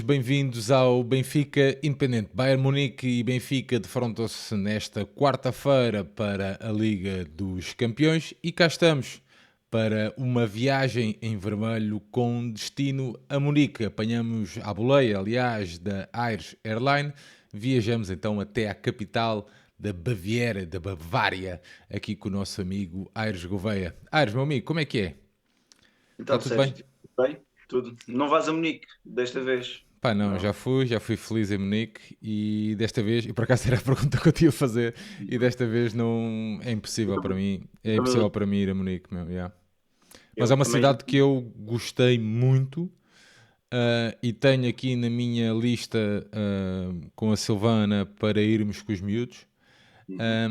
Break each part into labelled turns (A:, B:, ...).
A: bem-vindos ao Benfica Independente. Bayern Munique e Benfica defrontam-se nesta quarta-feira para a Liga dos Campeões e cá estamos para uma viagem em vermelho com destino a Munique. Apanhamos a boleia, aliás, da Air Airline. Viajamos então até à capital da Baviera, da Bavária, aqui com o nosso amigo Aires Gouveia. Aires, meu amigo, como é que é? Está
B: Então,
A: tudo bem?
B: Sérgio, tudo bem? Tudo. Não vais a Munique desta vez?
A: Pá, não,
B: Não.
A: já fui feliz em Munique e desta vez, e por acaso era a pergunta que eu tinha a fazer, e desta vez não é
B: Eu
A: impossível para
B: também,
A: mim,
B: eu
A: é impossível
B: também,
A: para mim ir a Munique, meu, yeah. Mas é
B: eu
A: uma
B: também já.
A: cidade que eu gostei muito, e tenho aqui na minha lista com a Silvana para irmos com os miúdos.
B: Uhum,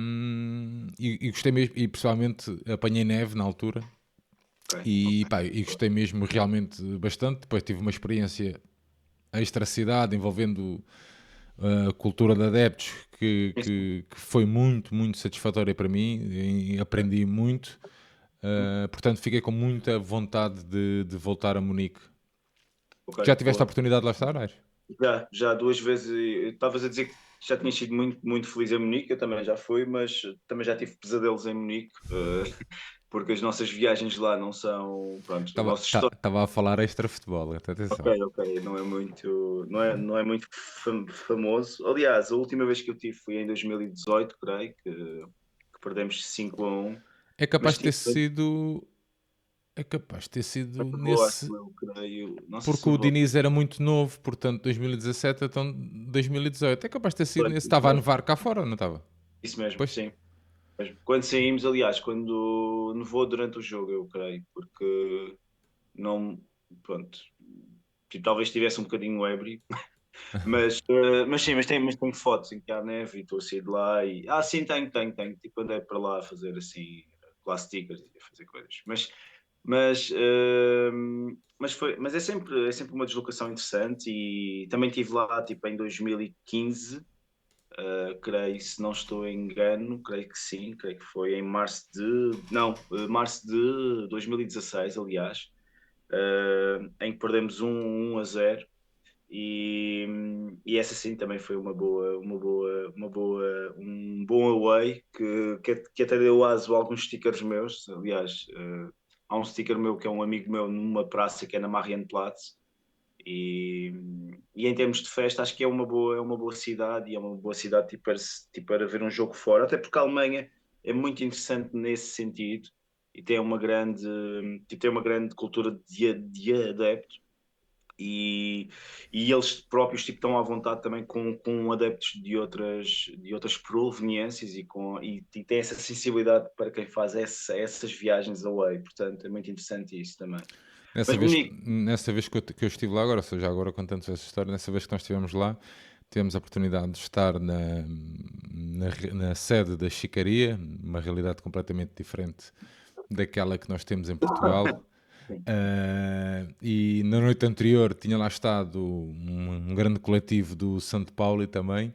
A: E gostei mesmo, e pessoalmente apanhei neve na altura
B: ok,
A: e,
B: ok.
A: pá, e gostei mesmo realmente bastante. Depois tive uma experiência extra-cidade envolvendo a cultura de adeptos
B: Sim, sim.
A: que foi muito, muito satisfatória para mim e
B: Ok,
A: aprendi muito.
B: sim.
A: Portanto, fiquei com muita vontade de voltar a Munique.
B: Ok,
A: Já tiveste a
B: boa.
A: oportunidade de lá estar, Aires?
B: Já duas vezes. Estavas a dizer que já tinhas sido muito, muito feliz em Munique, eu também já fui, mas também já tive pesadelos em Munique, porque as nossas viagens lá não são. Pronto, o nosso histórico.
A: Estava a falar extra futebol,
B: Ok,
A: atenção.
B: ok, não é muito famoso. Aliás, a última vez que eu tive foi em 2018, creio, que perdemos 5-1.
A: É capaz
B: Mas
A: de ter
B: tive
A: sido. É capaz de ter sido
B: levou, acho
A: nesse.
B: eu, creio. Não sei
A: Porque
B: se
A: o
B: levou.
A: Diniz era muito novo, portanto 2017, então 2018. É capaz de ter sido
B: Pois,
A: nesse.
B: isso
A: Estava a
B: mesmo,
A: nevar cá fora, não estava?
B: isso mesmo,
A: Pois.
B: sim. Mas quando saímos, aliás, quando nevou durante o jogo, eu creio, porque não. Pronto. Tipo, talvez estivesse um bocadinho ébrio, mas tenho fotos em que há neve e estou a sair de lá e. Ah, sim, tenho. Tipo, andei para lá a fazer assim, class stickers e a fazer coisas. Mas é sempre uma deslocação interessante e também estive lá tipo em 2015, creio, se não estou em engano, creio que sim, creio que foi em março de 2016, aliás, em que perdemos 1-0 e essa sim também foi um bom away que até deu aso a alguns stickers meus. Aliás, há um sticker meu que é um amigo meu numa praça que é na Marienplatz. E, e em termos de festa, acho que é uma boa cidade e é uma boa cidade tipo para ver um jogo fora, até porque a Alemanha é muito interessante nesse sentido e tem uma grande cultura de adepto e eles próprios tipo, estão à vontade também com adeptos de outras proveniências e tem essa sensibilidade para quem faz essas viagens away, portanto é muito interessante isso também.
A: Nessa
B: Mas
A: vez,
B: Monique,
A: nessa vez que eu estive lá, agora, ou seja, agora contando essa história, nessa vez que nós estivemos lá, tivemos a oportunidade de estar na sede da Chicaria, uma realidade completamente diferente daquela que nós temos em Portugal.
B: sim,
A: E na noite anterior tinha lá estado um grande coletivo do Santo Paulo também.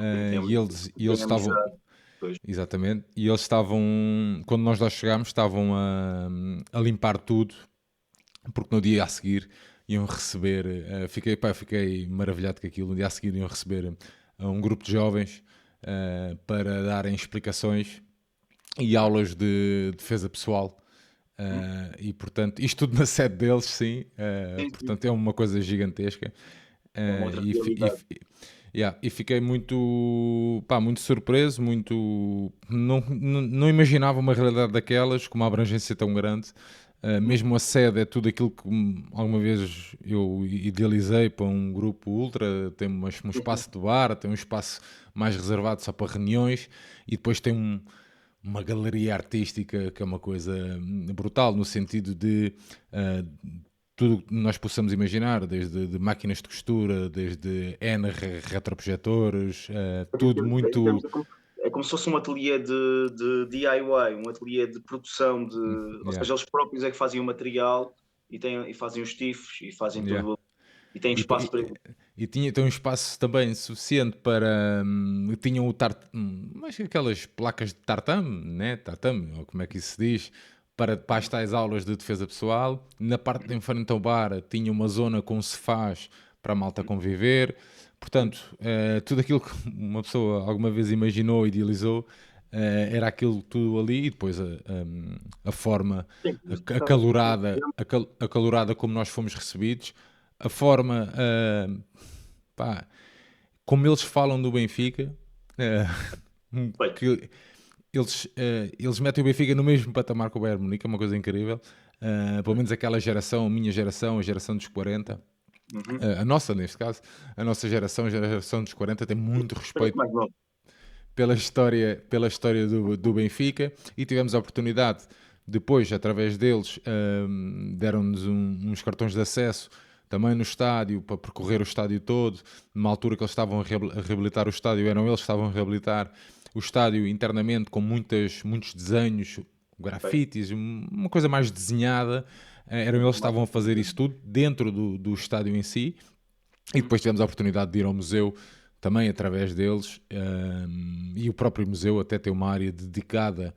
B: sim, tem uma
A: E eles
B: grande
A: estavam,
B: amizade. Pois.
A: exatamente, e eles estavam, quando nós lá chegámos, estavam a limpar tudo, porque no dia a seguir iam receber, fiquei maravilhado com aquilo, no dia a seguir iam receber um grupo de jovens para darem explicações e aulas de defesa pessoal.
B: Hum,
A: E portanto, isto tudo na sede deles, sim.
B: Sim, sim.
A: Portanto, é uma coisa gigantesca.
B: É uma outra
A: E
B: realidade.
A: yeah, e fiquei muito, pá, muito surpreso, muito. Não imaginava uma realidade daquelas, com uma abrangência tão grande.
B: Hum,
A: Mesmo a sede é tudo aquilo que alguma vez eu idealizei para um grupo ultra. Tem um
B: sim, sim.
A: espaço de bar, tem um espaço mais reservado só para reuniões e depois tem uma galeria artística que é uma coisa brutal, no sentido de tudo o que nós possamos imaginar, desde de máquinas de costura, desde N retroprojetores, tudo
B: Em termos
A: muito.
B: é como se fosse um ateliê de DIY, um ateliê de produção ou
A: Yeah,
B: seja, eles próprios é que fazem o material e fazem os tifos e fazem
A: yeah.
B: tudo e têm
A: E, po-
B: espaço
A: e-
B: para isso.
A: e tem um espaço também suficiente para. Tinham o mas aquelas placas de tartame, né? Tartame, ou como é que isso se diz? Para as tais aulas de defesa pessoal. Na parte de
B: Uhum.
A: em frente ao bar tinha uma zona com sofás para a malta conviver. Portanto, tudo aquilo que uma pessoa alguma vez imaginou, idealizou, era aquilo tudo ali, e depois a forma
B: Sim,
A: acalorada como nós fomos recebidos, a forma, pá, como eles falam do Benfica, eh,
B: respeito.
A: que eles metem o Benfica no mesmo patamar que o Bayern Munique, é uma coisa incrível. Pelo menos aquela geração, a minha geração, a geração dos 40,
B: Uhum.
A: a nossa neste caso, a geração dos 40 tem muito
B: Parece
A: respeito
B: mais novo.
A: pela história do Benfica, e tivemos a oportunidade, depois, através deles, deram-nos uns cartões de acesso também no estádio, para percorrer o estádio todo. Numa altura que eles estavam a reabilitar o estádio, eram eles que estavam a reabilitar o estádio internamente, com muitos desenhos,
B: Ok.
A: grafites, uma coisa mais desenhada. Eram eles que estavam a fazer isso tudo dentro do estádio em si. E
B: Uhum.
A: depois tivemos a oportunidade de ir ao museu também através deles, e o próprio museu até tem uma área dedicada,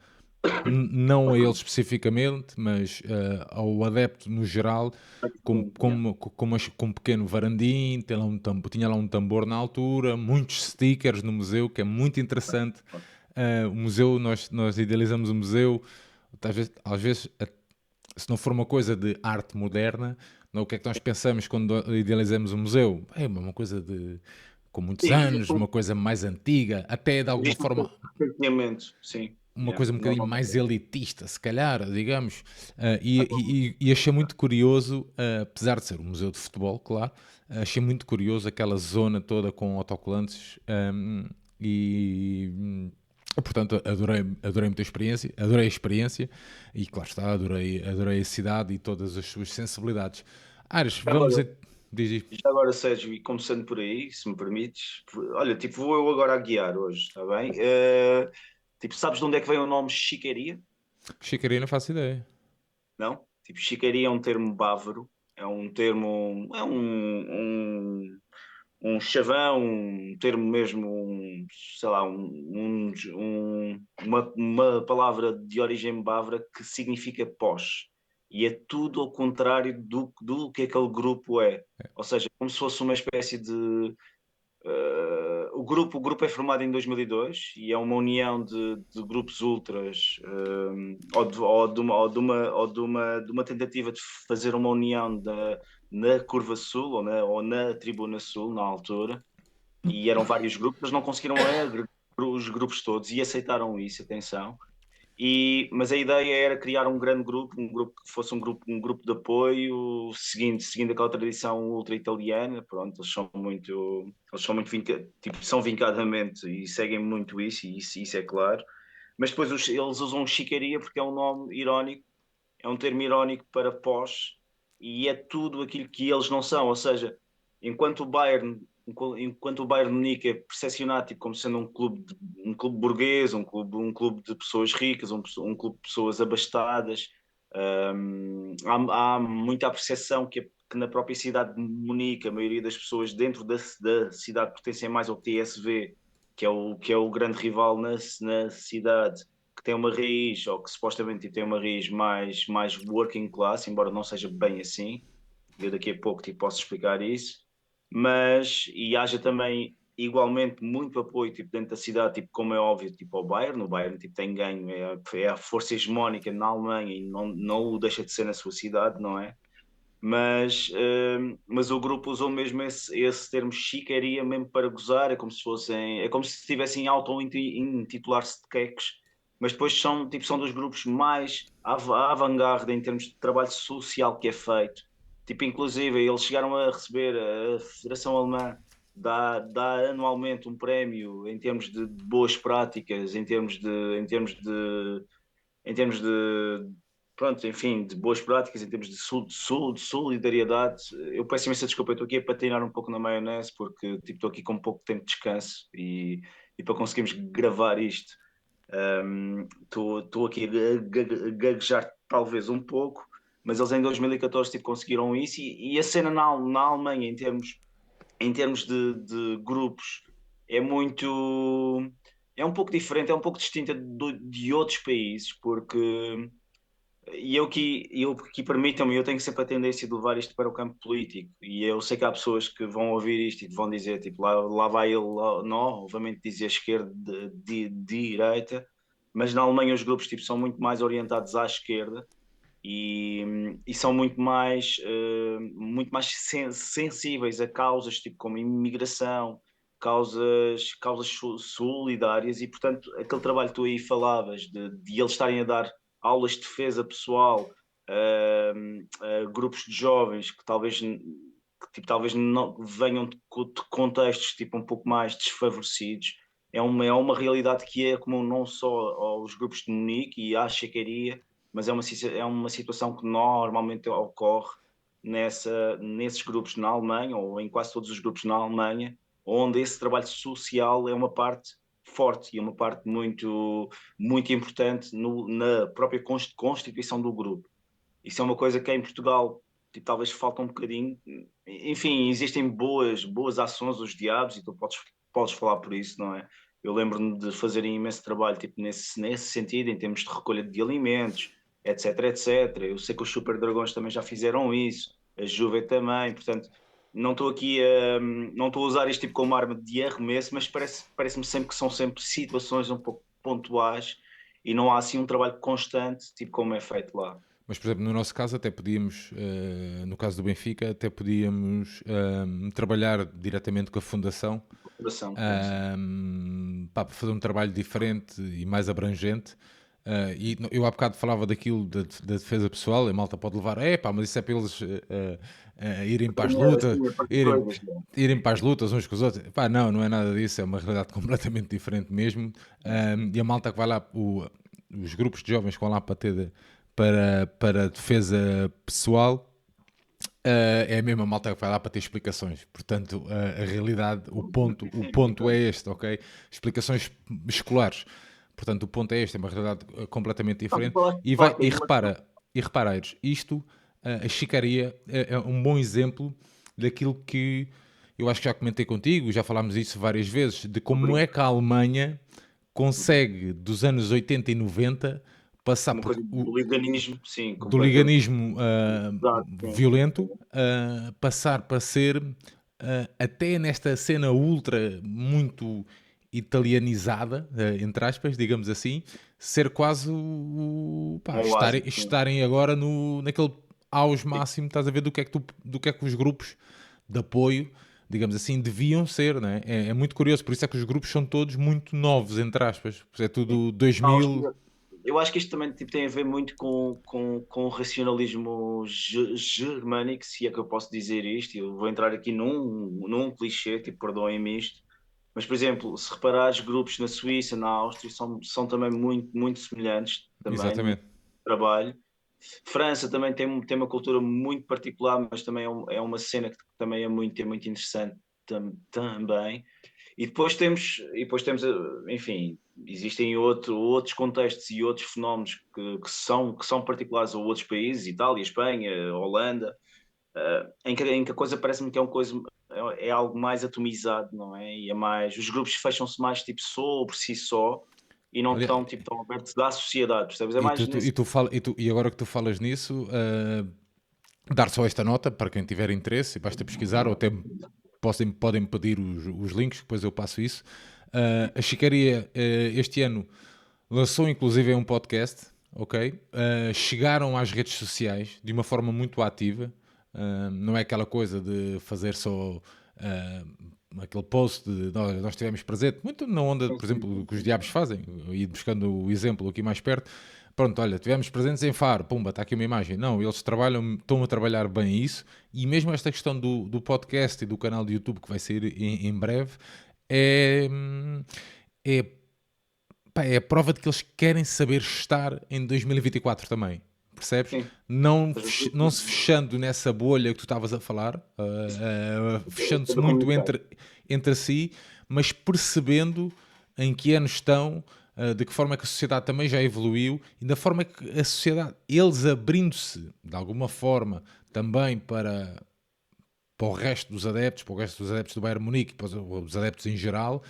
A: não a eles especificamente, mas ao adepto no geral,
B: Sim, yeah.
A: com um pequeno varandim, tinha lá um tambor na altura, muitos stickers no museu, que é muito interessante. O museu, nós idealizamos o museu, às vezes, se não for uma coisa de arte moderna, não, o que é que nós pensamos quando idealizamos um museu? É uma coisa com muitos
B: Sim,
A: anos, uma coisa mais antiga, até de alguma
B: existe um
A: forma
B: recenteamento, sim.
A: uma
B: Yeah.
A: coisa um bocadinho
B: Normalmente.
A: mais elitista, se calhar, digamos. E achei muito curioso, apesar de ser um museu de futebol, claro, achei muito curioso aquela zona toda com autocolantes, e portanto adorei muita experiência, adorei a experiência, e claro está, adorei a cidade e todas as suas sensibilidades. Ares, vamos
B: Agora,
A: a... Diz.
B: já agora, Sérgio, e começando por aí, se me permites, olha, tipo, vou eu agora a guiar hoje, está bem? Tipo, sabes de onde é que vem o nome Chicaria?
A: Chicaria, não faço ideia.
B: Não? Tipo, Chicaria é um termo bávaro, é um termo, um chavão, um termo mesmo, sei lá, uma palavra de origem bávara que significa pós. E é tudo ao contrário do que aquele grupo é. Ou seja, como se fosse uma espécie de. O grupo é formado em 2002 e é uma união de grupos ultras, ou de uma tentativa de fazer uma união na Curva Sul ou na Tribuna Sul, na altura, e eram vários grupos, mas não conseguiram agregar os grupos todos e aceitaram isso, atenção. Mas a ideia era criar um grupo que fosse um grupo de apoio, seguindo aquela tradição ultra-italiana. Pronto, tipo, são vincadamente e seguem muito isso, e isso é claro. Mas depois eles usam chicaria porque é um nome irónico, é um termo irónico para pós, e é tudo aquilo que eles não são. Ou seja, enquanto o Bayern Munique é percepcionado tipo, como sendo um clube burguês, um clube de pessoas ricas, um clube de pessoas abastadas, há muita percepção que na própria cidade de Munique a maioria das pessoas dentro da cidade pertencem mais ao TSV, que é o grande rival na cidade, que tem uma raiz, ou que supostamente tem uma raiz mais working class, embora não seja bem assim. Eu daqui a pouco tipo, posso explicar isso. E haja também igualmente muito apoio tipo, dentro da cidade, tipo, como é óbvio, tipo ao Bayern. O Bayern tipo, tem ganho, é a força hegemónica na Alemanha e não o deixa de ser na sua cidade, não é? Mas o grupo usou mesmo esse termo chicaria mesmo para gozar, é como se estivessem auto-intitular-se de queques, mas depois são dos grupos mais à vanguarda em termos de trabalho social que é feito. Tipo, inclusive, eles chegaram a receber, a Federação Alemã dá anualmente um prémio em termos de boas práticas, em termos de pronto, enfim, de boas práticas, em termos de solidariedade. Eu peço imensa desculpa, eu estou aqui a patinar um pouco na maionese porque tipo, estou aqui com pouco tempo de descanso e para conseguirmos gravar isto, estou aqui a gaguejar talvez um pouco, mas eles em 2014 tipo, conseguiram isso, e a cena na Alemanha em termos de grupos é muito. É um pouco diferente, é um pouco distinta de outros países, porque e eu que permitam-me, eu tenho sempre a tendência de levar isto para o campo político. E eu sei que há pessoas que vão ouvir isto e vão dizer, tipo, lá vai ele, lá, não, obviamente dizer esquerda, direita, mas na Alemanha os grupos tipo, são muito mais orientados à esquerda e são muito mais sensíveis a causas tipo como imigração, causas solidárias e, portanto, aquele trabalho que tu aí falavas de eles estarem a dar aulas de defesa pessoal a grupos de jovens que talvez não venham de contextos tipo um pouco mais desfavorecidos. É uma realidade que é comum não só aos grupos de Munique e à Chequeria, mas é uma situação que normalmente ocorre nesses grupos na Alemanha, ou em quase todos os grupos na Alemanha, onde esse trabalho social é uma parte forte e é uma parte muito, muito importante na própria constituição do grupo. Isso é uma coisa que em Portugal tipo, talvez falta um bocadinho. Enfim, existem boas ações dos diabos e tu podes falar por isso, não é? Eu lembro-me de fazer imenso trabalho tipo, nesse sentido, em termos de recolha de alimentos, etc, etc. Eu sei que os Super Dragões também já fizeram isso, a Juve também, portanto, não estou aqui não estou a usar isto tipo como arma de arremesso, mas parece-me sempre que são sempre situações um pouco pontuais e não há assim um trabalho constante, tipo como é feito lá.
A: Mas, por exemplo, no nosso caso, até podíamos, no caso do Benfica, até podíamos trabalhar diretamente com a Fundação
B: Coração, sim.
A: para fazer um trabalho diferente e mais abrangente. E eu há bocado falava daquilo da defesa pessoal, a malta pode levar, pá, mas isso é para eles irem para as lutas,
B: Sim, a parte de
A: irem,
B: coisas, né?
A: irem para as lutas uns com os outros. Pá, não é nada disso, é uma realidade completamente diferente mesmo. E a malta que vai lá, os grupos de jovens que vão lá para defesa pessoal, é a mesma malta que vai lá para ter explicações. Portanto, a realidade, o ponto é este, ok? Explicações escolares. Portanto, o ponto é este, é uma realidade completamente
B: Não, tu
A: diferente.
B: falaste
A: E,
B: de
A: vai,
B: facto
A: e
B: aí de uma questão.
A: repara, Aires, isto, a chicaria é um bom exemplo daquilo que eu acho que já comentei contigo, já falámos isso várias vezes, de como é que a Alemanha consegue, dos anos 80 e 90, passar
B: Uma coisa do liganismo, sim,
A: do
B: completamente.
A: liganismo
B: Exato, sim.
A: violento passar para ser, até nesta cena ultra muito italianizada, entre aspas, digamos assim, ser quase pá,
B: Um oásis, sim.
A: estarem agora naquele auge máximo, estás a ver, do que é que os grupos de apoio, digamos assim, deviam ser, não é? É muito curioso, por isso é que os grupos são todos muito novos, entre aspas, é tudo
B: Não,
A: 2000.
B: eu acho que isto também tipo, tem a ver muito com o racionalismo germânico, se é que eu posso dizer isto. Eu vou entrar aqui num clichê, tipo, perdoem-me isto. Mas, por exemplo, se reparares, grupos na Suíça, na Áustria, são também muito, muito semelhantes também no
A: Exatamente.
B: trabalho. França também tem uma cultura muito particular, mas também é uma cena que também é muito interessante também. E depois temos, enfim, existem outros contextos e outros fenómenos que são particulares a outros países, Itália, Espanha, Holanda, em que a coisa parece-me que é algo mais atomizado, não é? E os grupos fecham-se mais tipo sobre si só e não
A: Aliás,
B: estão tipo tão abertos à sociedade, percebes? É
A: E,
B: mais nesse.
A: e agora que tu falas nisso, dar só esta nota para quem tiver interesse, basta pesquisar ou até podem pedir os links, depois eu passo isso. A Chicaria este ano lançou inclusive um podcast, ok? Chegaram às redes sociais de uma forma muito ativa, não é aquela coisa de fazer só aquele post de nós estivemos presente, muito na onda, por exemplo, do que os diabos fazem, e buscando o exemplo aqui mais perto. Pronto, olha, tivemos presentes em Faro, pumba, está aqui uma imagem. Não, eles estão a trabalhar bem isso, e mesmo esta questão do podcast e do canal de YouTube que vai sair em breve é, é, pá, é a prova de que eles querem saber estar em 2024 também. Percebes?
B: Sim.
A: Não se fechando nessa bolha que tu estavas a falar, fechando-se
B: Saber
A: muito
B: comunicar.
A: entre si, mas percebendo em que anos estão, de que forma é que a sociedade também já evoluiu e da forma que a sociedade, eles abrindo-se de alguma forma também para o resto dos adeptos, para o resto dos adeptos do Bayern Munique, para os adeptos em geral,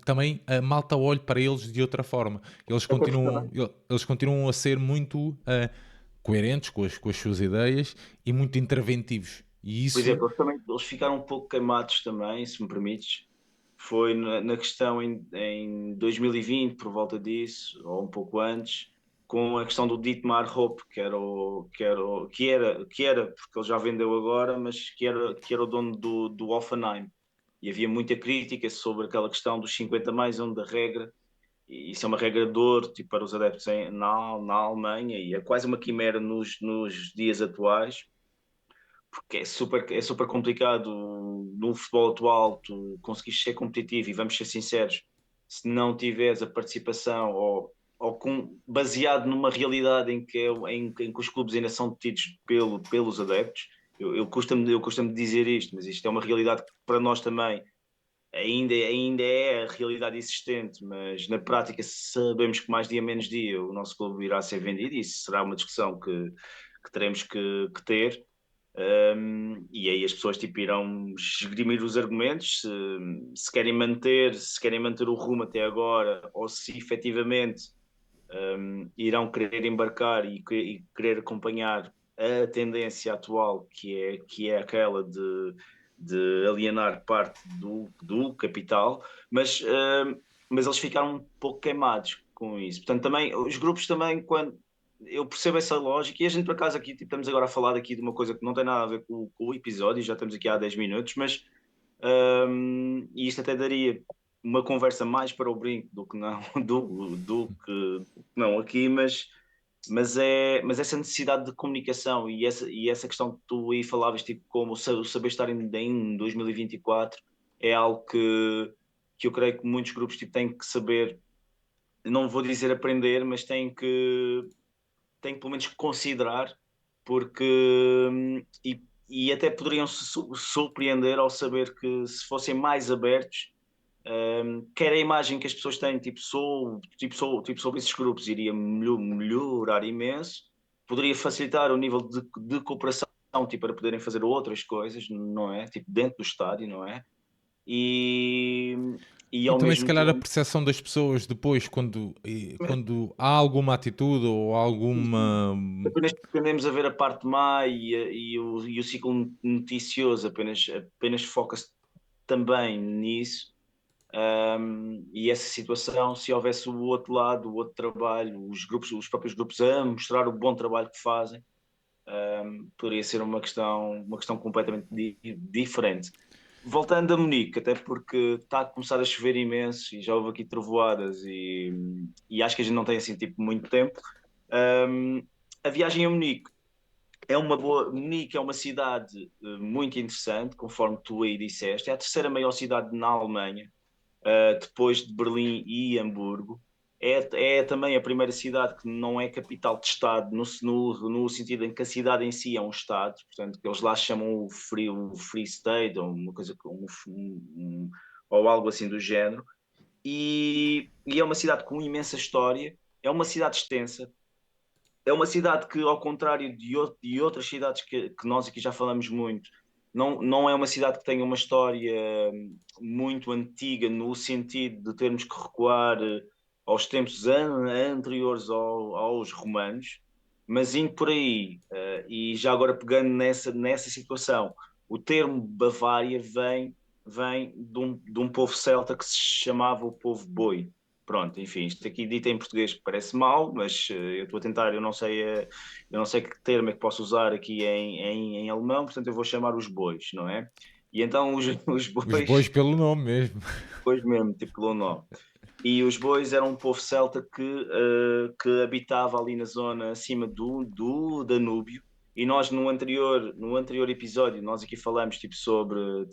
A: também a malta olhe para eles de outra forma.
B: Até porque também,
A: Eles continuam a ser muito coerentes com as suas ideias e muito interventivos. E
B: por
A: isso,
B: exemplo, eles ficaram um pouco queimados também, se me permites. Foi na questão em 2020, por volta disso, ou um pouco antes, com a questão do Dietmar Hopp, que era, porque ele já vendeu agora, mas que era o dono do Hoffenheim. E havia muita crítica sobre aquela questão dos 50 mais um da regra, e isso é uma regra de ouro, tipo, para os adeptos na Alemanha, e é quase uma quimera nos dias atuais, porque é super complicado no futebol atual tu conseguires ser competitivo, e vamos ser sinceros, se não tiveres a participação baseado numa realidade em que os clubes ainda são detidos pelos adeptos. Eu costumo dizer isto, mas isto é uma realidade que para nós também ainda é a realidade existente, mas na prática sabemos que mais dia menos dia o nosso clube irá ser vendido, e isso será uma discussão que teremos que ter. E aí as pessoas tipo, irão esgrimir os argumentos se querem manter o rumo até agora, ou se efetivamente irão querer embarcar e querer acompanhar a tendência atual, que é aquela de alienar parte do capital, mas eles ficaram um pouco queimados com isso. Portanto, também os grupos também, quando eu percebo essa lógica, e a gente por acaso aqui tipo, estamos agora a falar aqui de uma coisa que não tem nada a ver com o episódio, já estamos aqui há 10 minutos, mas e isto até daria uma conversa mais para o brinco do que não, do que não aqui, mas essa necessidade de comunicação e essa questão que tu aí falavas, tipo, como o saber estar em 2024 é algo que eu creio que muitos grupos tipo, têm que saber, não vou dizer aprender, mas têm que pelo menos considerar, porque e até poderiam se surpreender ao saber que se fossem mais abertos, quer a imagem que as pessoas têm, tipo, sobre esses grupos, iria melhorar imenso, poderia facilitar o nível de cooperação, tipo, para poderem fazer outras coisas, não é? Tipo, dentro do estádio, não é? E, e
A: e
B: ao
A: também se
B: mesmo
A: calhar a
B: tempo,
A: percepção das pessoas depois, quando há alguma atitude ou alguma.
B: apenas tendemos a ver a parte má e o ciclo noticioso apenas foca-se também nisso. E essa situação, se houvesse o outro lado, o outro trabalho, os próprios grupos a mostrar o bom trabalho que fazem, poderia ser uma questão completamente diferente. Voltando a Munique, até porque está a começar a chover imenso e já houve aqui trovoadas e acho que a gente não tem assim tipo muito tempo. Um, a viagem a Munique é uma boa. Munique é uma cidade muito interessante, conforme tu aí disseste. É a terceira maior cidade na Alemanha, depois de Berlim e Hamburgo. É também a primeira cidade que não é capital de Estado, no sentido em que a cidade em si é um Estado, portanto, que eles lá chamam o Free State, ou uma coisa, ou algo assim do género. E é uma cidade com imensa história, é uma cidade extensa, é uma cidade que, ao contrário de outras cidades que nós aqui já falamos muito, não é uma cidade que tenha uma história muito antiga, no sentido de termos que recuar aos tempos anteriores aos romanos, mas indo por aí, e já agora pegando nessa situação, o termo Bavária vem de um povo celta que se chamava o povo boi. Pronto, enfim, isto aqui dito em português parece mal, mas eu estou a tentar, eu não sei que termo é que posso usar aqui em alemão, portanto eu vou chamar os bois, não é? E então os
A: Os bois
B: bois,
A: pelo nome mesmo.
B: bois mesmo, tipo pelo nome. E os bois eram um povo celta que habitava ali na zona acima do Danúbio. E nós no anterior episódio, nós aqui falamos tipo sobre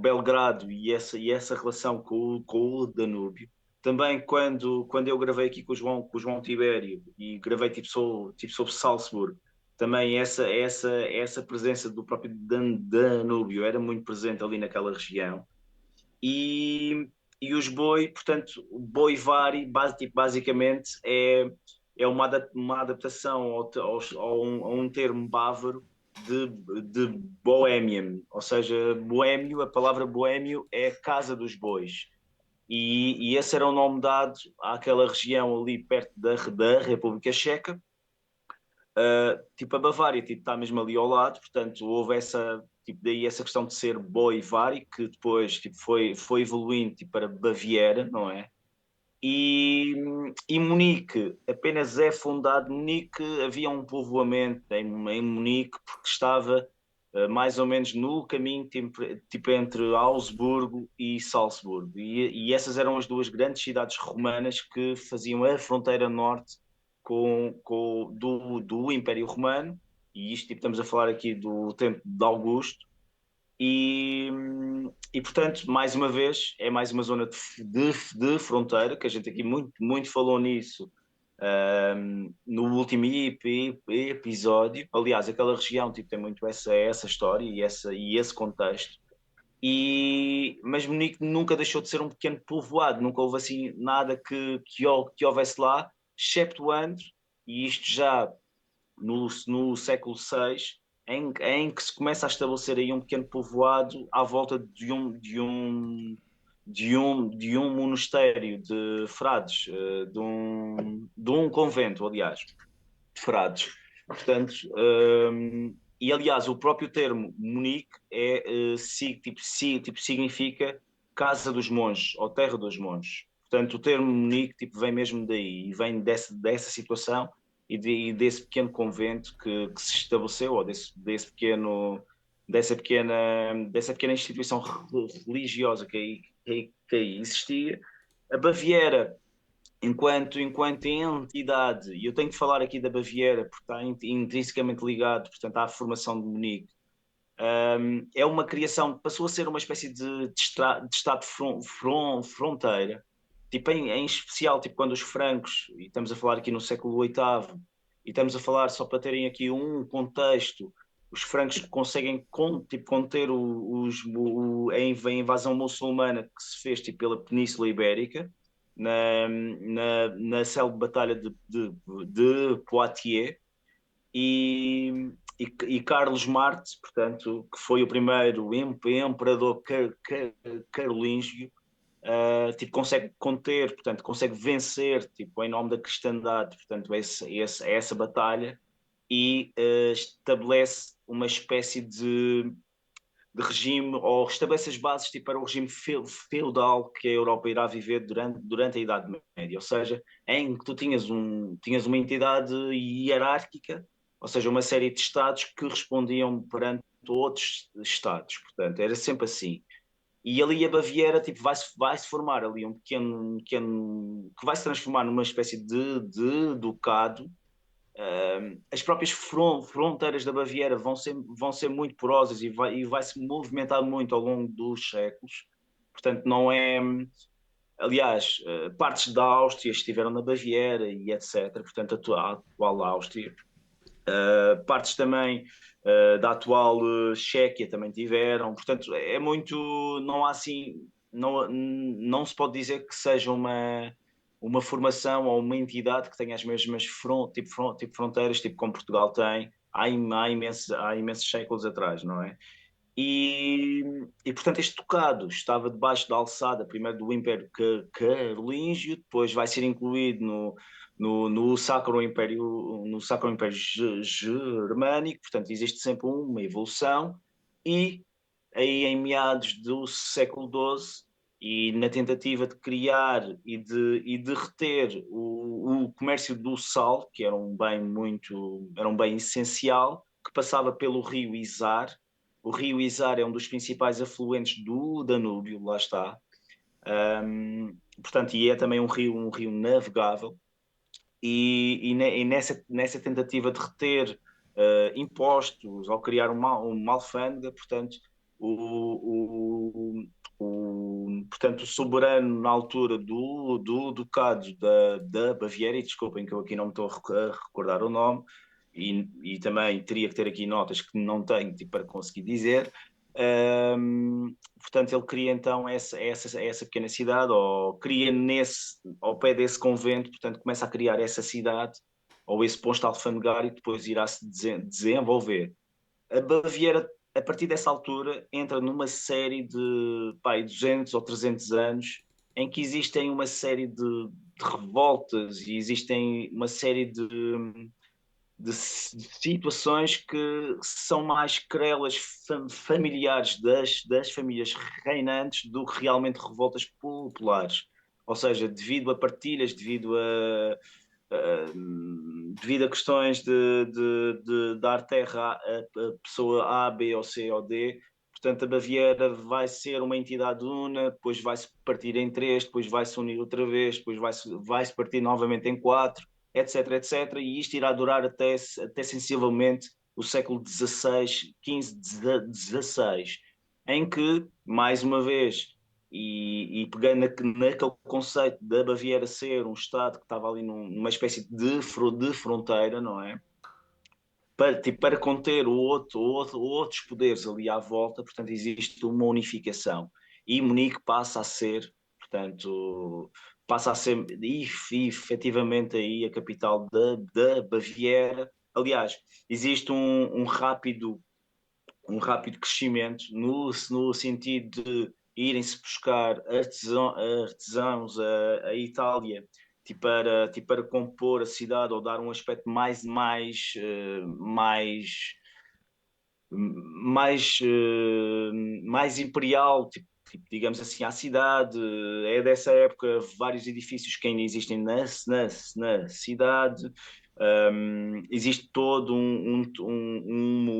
B: Belgrado e essa relação com o Danúbio. Também quando eu gravei aqui com o João Tibério e gravei tipo sobre Salzburgo, também essa presença do próprio Danúbio era muito presente ali naquela região. E os boi, portanto, o boi vari, tipo, basicamente, é uma adaptação a um termo bávaro, de Bohemian, ou seja, boémio, a palavra boémio é casa dos bois. E esse era o nome dado àquela região ali perto da República Checa. Tipo a Bavária tipo, está mesmo ali ao lado, portanto houve essa, tipo, daí essa questão de ser Boi-Vari, que depois tipo, foi evoluindo tipo, para Baviera, não é? E Munique apenas é fundado. Munique havia um povoamento em Munique porque estava mais ou menos no caminho tipo entre Augsburgo e Salzburgo e essas eram as duas grandes cidades romanas que faziam a fronteira norte do Império Romano, e isto tipo, estamos a falar aqui do tempo de Augusto. E, e, portanto, mais uma vez, é mais uma zona de fronteira, que a gente aqui muito falou nisso no último episódio. Aliás, aquela região tipo, tem muito essa história e esse contexto. Mas Munique nunca deixou de ser um pequeno povoado, nunca houve assim nada que houvesse lá, exceptuando, e isto já no século VI, em que se começa a estabelecer aí um pequeno povoado à volta de um monastério de frades, de um convento, aliás, de frades. Portanto, e aliás, o próprio termo Munique tipo, significa casa dos monges ou terra dos monges. Portanto, o termo Munique tipo, vem mesmo daí e vem dessa situação e desse pequeno convento que se estabeleceu, ou dessa pequena instituição religiosa que aí existia. A Baviera, enquanto entidade, e eu tenho de falar aqui da Baviera porque está intrinsecamente ligado, portanto, à formação de Munique. É uma criação, passou a ser uma espécie de estado fronteira, tipo em especial tipo quando os francos, e estamos a falar aqui no século VIII, e estamos a falar só para terem aqui um contexto, os francos conseguem tipo, conter a invasão muçulmana que se fez tipo, pela Península Ibérica, na célebre Batalha de Poitiers, e Carlos Marte, portanto, que foi o primeiro imperador carolíngio, tipo, consegue conter, portanto, consegue vencer, tipo, em nome da cristandade, portanto, essa batalha, e estabelece uma espécie de regime, ou estabelece as bases tipo, para o regime feudal que a Europa irá viver durante a Idade Média, ou seja, em que tu tinhas uma entidade hierárquica, ou seja, uma série de estados que respondiam perante outros estados, portanto, era sempre assim. E ali a Baviera tipo, vai-se formar ali que vai se transformar numa espécie de ducado. As próprias fronteiras da Baviera vão ser muito porosas e vai se movimentar muito ao longo dos séculos. Portanto, não é. Aliás, partes da Áustria estiveram na Baviera e etc. Portanto, a atual Áustria. Partes também da atual Chequia também tiveram. Portanto, é muito. Não há assim. Não se pode dizer que seja uma formação ou uma entidade que tenha as mesmas tipo fronteiras, tipo como Portugal tem, há imensos séculos atrás, não é? Portanto, este ducado estava debaixo da alçada, primeiro do Império Carolíngio, depois vai ser incluído no Sacro Império Germânico, portanto, existe sempre uma evolução, e aí em meados do século XII, e na tentativa de criar e de reter o comércio do sal, que era um bem essencial, que passava pelo rio Isar. O rio Isar é um dos principais afluentes do Danúbio, lá está. Portanto, e é também um rio navegável. E nessa tentativa de reter impostos ao criar uma alfândega, portanto, portanto, o soberano na altura do Ducado da Baviera, e desculpem que eu aqui não me estou a recordar o nome, e também teria que ter aqui notas que não tenho tipo, para conseguir dizer. Portanto, ele cria então essa pequena cidade, ou cria ao pé desse convento, portanto, começa a criar essa cidade, ou esse posto alfandegário, que depois irá se desenvolver. a Baviera, a partir dessa altura, entra numa série de 200 ou 300 anos em que existem uma série de revoltas e existem uma série de situações que são mais querelas familiares das famílias reinantes do que realmente revoltas populares. Ou seja, devido a partilhas, devido a questões de dar terra a pessoa A, B ou C ou D. Portanto, a Baviera vai ser uma entidade una, depois vai-se partir em três, depois vai-se unir outra vez, depois vai-se partir novamente em quatro, etc, etc. E isto irá durar até sensivelmente o século XVI, XV, XVI, em que, mais uma vez, e pegando naquele conceito da Baviera ser um Estado que estava ali numa espécie de fronteira, não é? Para conter outros poderes ali à volta, portanto, existe uma unificação. E Munique passa a ser, portanto, passa a ser efetivamente aí a capital da Baviera. Aliás, existe um rápido crescimento no sentido de irem-se buscar artesãos a Itália tipo para compor a cidade ou dar um aspecto mais imperial, digamos assim, à cidade. É dessa época vários edifícios que ainda existem na cidade. Existe todo um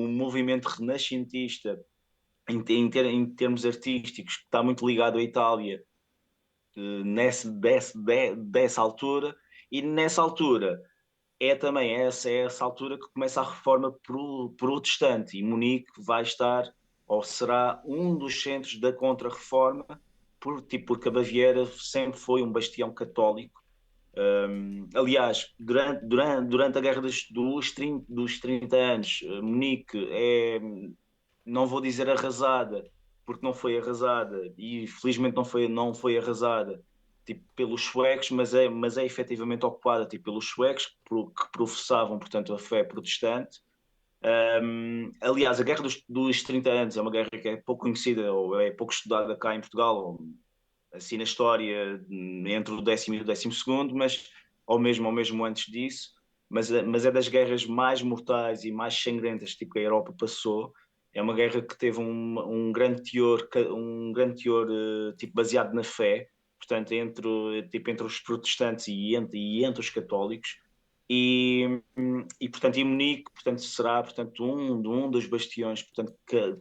B: movimento renascentista em termos artísticos que está muito ligado à Itália dessa altura, e nessa altura é também essa altura que começa a reforma protestante, e Munique vai estar, ou será, um dos centros da Contra-Reforma, porque a Baviera sempre foi um bastião católico. Aliás, durante a Guerra dos 30 anos, Munique não vou dizer arrasada, porque não foi arrasada, e felizmente não foi arrasada tipo, pelos suecos, mas é efetivamente ocupada tipo, pelos suecos que professavam, portanto, a fé protestante. Aliás, a Guerra dos 30 anos é uma guerra que é pouco conhecida ou é pouco estudada cá em Portugal, ou, assim na história, entre o 10º e o 12º, ou mesmo antes disso, mas é das guerras mais mortais e mais sangrentas tipo, que a Europa passou. É uma guerra que teve um grande teor tipo, baseado na fé, portanto, entre os protestantes e entre os católicos. Portanto, em Munique, portanto, será portanto, um dos bastiões portanto,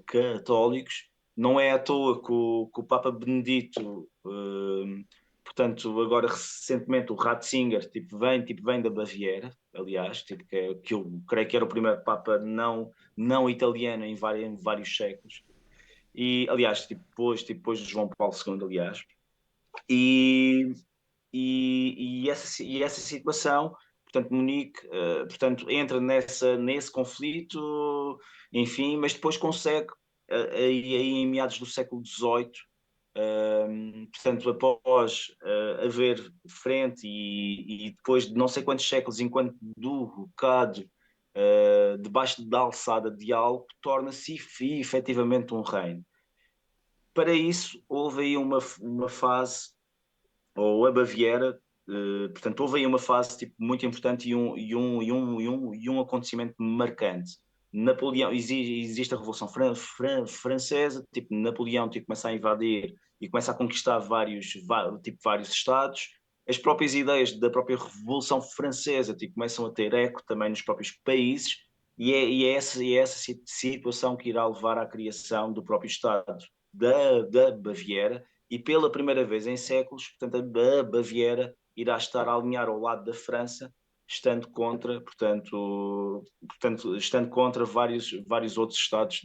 B: católicos. Não é à toa que o Papa Benedito, portanto, agora recentemente o Ratzinger, tipo, vem da Baviera, aliás, que eu creio que era o primeiro Papa não italiano em vários séculos. E, aliás, depois de João Paulo II, aliás. E, e essa situação, portanto, Munique, portanto, entra nesse conflito, enfim, mas depois consegue, aí em meados do século XVIII, portanto, após haver frente e depois de não sei quantos séculos, enquanto derrocado debaixo da alçada de algo, torna-se efetivamente um reino. Para isso, houve aí uma fase ou a Baviera, portanto, houve aí uma fase tipo, muito importante e um acontecimento marcante. Napoleão, existe a Revolução Francesa, tipo, Napoleão tipo, começa a invadir e começa a conquistar vários estados. As próprias ideias da própria Revolução Francesa tipo, começam a ter eco também nos próprios países, e é essa situação que irá levar à criação do próprio Estado da Baviera, e pela primeira vez em séculos, portanto, a Baviera irá estar a alinhar ao lado da França, estando estando contra vários outros estados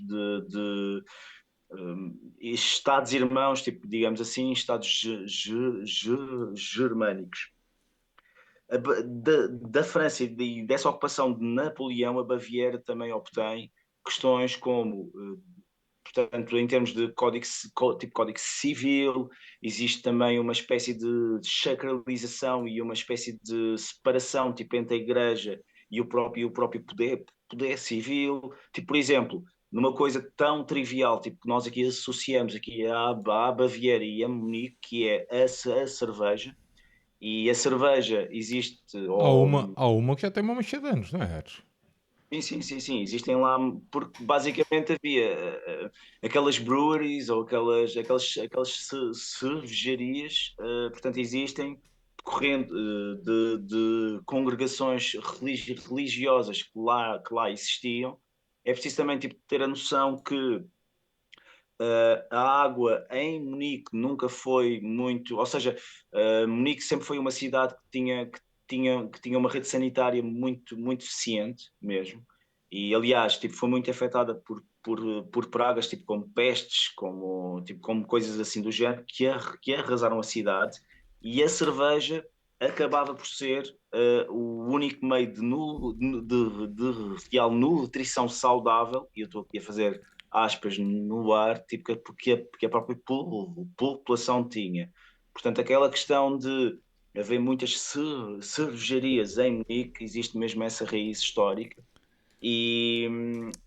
B: estados irmãos, tipo, digamos assim, estados germânicos. Da França e dessa ocupação de Napoleão, a Baviera também obtém questões como portanto, em termos de tipo código civil, existe também uma espécie de sacralização e uma espécie de separação tipo, entre a Igreja e o próprio poder civil, tipo, por exemplo, numa coisa tão trivial, tipo, que nós aqui associamos aqui à Baviera e a Munique, que é a cerveja, e a cerveja existe,
A: Há uma que já tem uma mancha de anos, não é, Ares?
B: sim, existem lá, porque basicamente havia aquelas breweries ou aquelas cervejarias, portanto existem decorrendo de congregações religiosas que lá existiam. É preciso também tipo, ter a noção que a água em Munique nunca foi muito, ou seja, Munique sempre foi uma cidade que tinha uma rede sanitária muito eficiente mesmo. E aliás, tipo, foi muito afetada por pragas, tipo como pestes, como coisas assim do género, que arrasaram a cidade. E a cerveja acabava por ser o único meio de real nutrição saudável, e eu estou aqui a fazer aspas no ar, tipo, porque a própria população tinha. Portanto, aquela questão de haver muitas cervejarias em Munique, existe mesmo essa raiz histórica. E,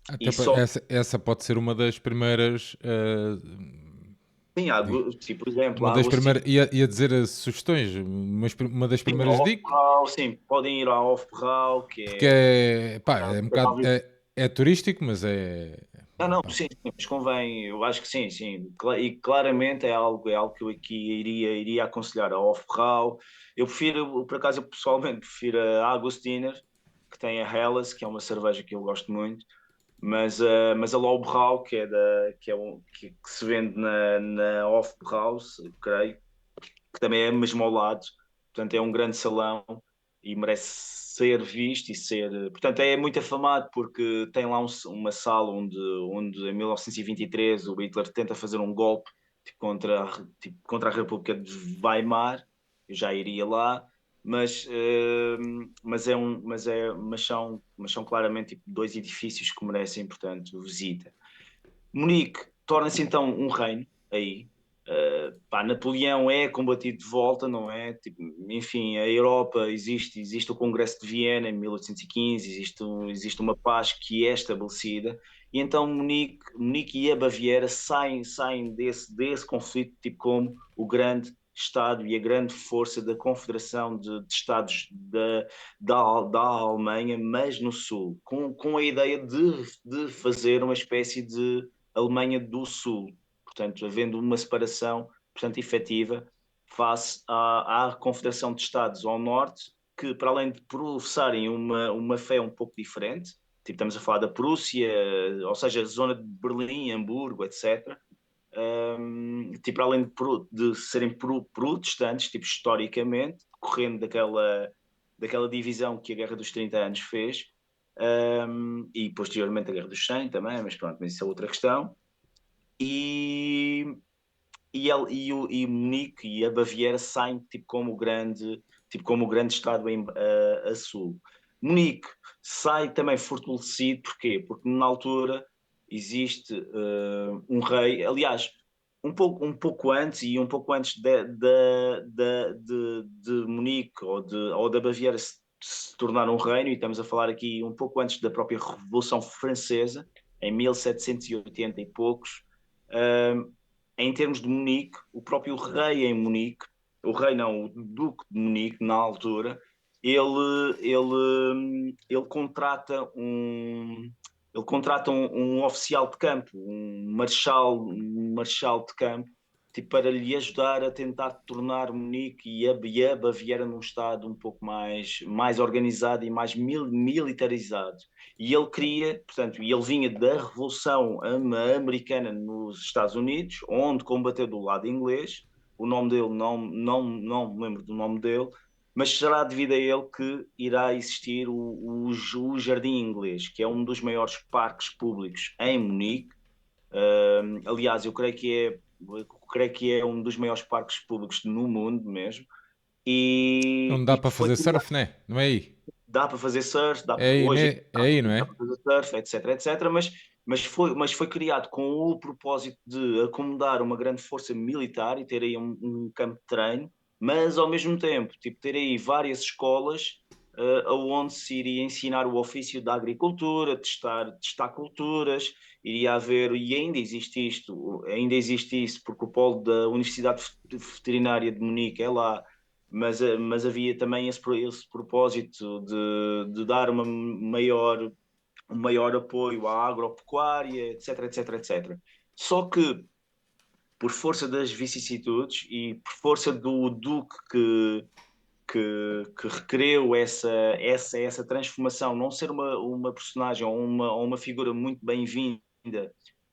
A: Até
B: e só
A: essa pode ser uma das primeiras.
B: tem água, tipo, por exemplo,
A: Uma
B: a
A: das
B: água
A: primeiras. Ia dizer sugestões, uma das
B: sim,
A: primeiras dicas,
B: sim, podem ir ao Off-Brau, que
A: porque
B: é
A: é. Pá, é um bocado. É turístico, mas é.
B: não,
A: Pá,
B: sim, mas convém, eu acho que sim. E claramente é algo que eu aqui iria aconselhar a Off-Brau. Eu prefiro, por acaso, eu pessoalmente prefiro a Agostiner, que tem a Helles, que é uma cerveja que eu gosto muito, mas a Lowbrow, que se vende na Off-Brau, creio, que também é mesmo ao lado, portanto é um grande salão e merece ser visto e ser. Portanto, é muito afamado porque tem lá uma sala onde em 1923 o Hitler tenta fazer um golpe contra a República de Weimar. Eu já iria lá, mas são claramente tipo, dois edifícios que merecem, portanto, visita. Munique torna-se então um reino aí. Pá, Napoleão é combatido de volta, não é? Tipo, enfim, a Europa existe o Congresso de Viena em 1815, existe uma paz que é estabelecida, e então Munique e a Baviera saem desse conflito tipo como o grande Estado e a grande força da Confederação de Estados da Alemanha, mas no Sul, com a ideia de fazer uma espécie de Alemanha do Sul, portanto, havendo uma separação, portanto, efetiva, face à Confederação de Estados ao Norte, que, para além de professarem uma fé um pouco diferente, tipo, estamos a falar da Prússia, ou seja, a zona de Berlim, Hamburgo, etc., tipo, para além de serem protestantes, tipo, historicamente, decorrendo daquela divisão que a Guerra dos 30 Anos fez, e posteriormente a Guerra dos 100 também, mas pronto, mas isso é outra questão. E, e Munique e a Baviera saem tipo como o grande estado a sul. Munique sai também fortalecido, porquê? Porque na altura existe um rei, aliás, um pouco antes e um pouco antes de Munique ou da Baviera se tornar um reino, e estamos a falar aqui um pouco antes da própria Revolução Francesa, em 1780 e oitenta e poucos. Uh, Em termos de Munique, o próprio rei em Munique, o rei não, o duque de Munique, na altura, ele contrata um oficial de campo, um marechal de campo, tipo, para lhe ajudar a tentar tornar Munique e a Baviera num estado um pouco mais organizado e mais militarizado. E ele queria, portanto, e ele vinha da Revolução Americana nos Estados Unidos, onde combateu do lado inglês. O nome dele, não me lembro do nome dele, mas será devido a ele que irá existir o Jardim Inglês, que é um dos maiores parques públicos em Munique. Aliás, eu creio que é um dos maiores parques públicos no mundo mesmo.
A: onde dá
B: E
A: para
B: que foi
A: fazer surf, né? Não é aí?
B: dá para fazer surf,
A: É aí,
B: hoje
A: né? É aí, não
B: dá
A: é?
B: para fazer surf, etc, mas foi criado com o propósito de acomodar uma grande força militar e ter aí um campo de treino, mas ao mesmo tempo, tipo, ter aí várias escolas, aonde se iria ensinar o ofício da agricultura, testar culturas, iria haver, e ainda existe isso, porque o polo da Universidade Veterinária de Munique é lá, mas havia também esse propósito de dar um maior apoio à agropecuária, etc, etc, etc. Só que, por força das vicissitudes e por força do Duque que requereu essa transformação, não ser uma personagem ou uma figura muito bem-vinda,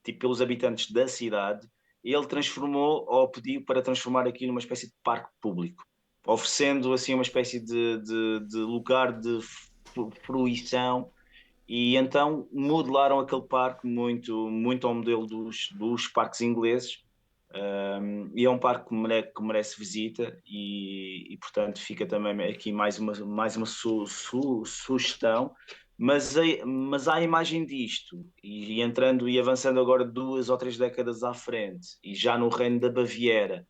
B: tipo, pelos habitantes da cidade, ele transformou ou pediu para transformar aquilo numa espécie de parque público, oferecendo assim uma espécie de lugar de fruição, e então modelaram aquele parque muito ao modelo dos parques ingleses. E é um parque que merece visita portanto fica também aqui mais uma sugestão, mas à imagem disto, e entrando e avançando agora 2 ou 3 décadas à frente, e já no reino da Baviera,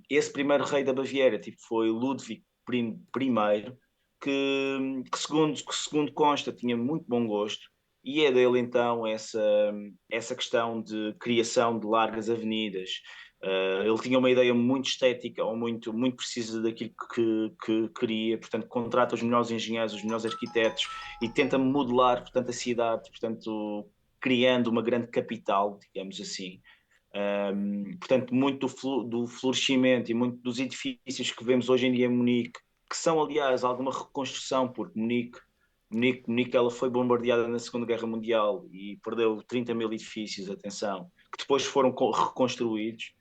B: esse primeiro rei da Baviera tipo, foi Ludwig I, que segundo consta tinha muito bom gosto, e é dele então essa questão de criação de largas avenidas. Ele tinha uma ideia muito estética ou muito precisa daquilo que queria, portanto contrata os melhores engenheiros, os melhores arquitetos e tenta modelar, portanto, a cidade, portanto, criando uma grande capital, digamos assim. Portanto, muito do florescimento e muito dos edifícios que vemos hoje em dia em Munique, que são, aliás, alguma reconstrução, porque Munique ela foi bombardeada na Segunda Guerra Mundial e perdeu 30 mil edifícios, atenção, que depois foram reconstruídos,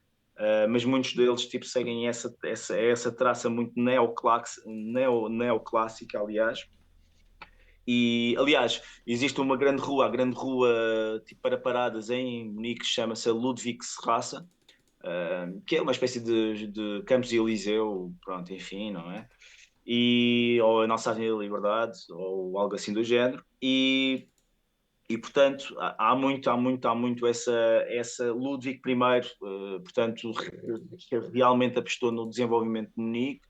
B: mas muitos deles tipo, seguem essa traça muito neoclássica, aliás. E, aliás, existe uma grande rua, a grande rua tipo, para paradas em Munique, chama-se Ludwigstrasse, que é uma espécie de Campos Elíseu, pronto, enfim, não é? Ou a Nossa Avenida da Liberdade, ou algo assim do género. Portanto, há muito essa Ludwig I, portanto, que realmente apostou no desenvolvimento de Munique.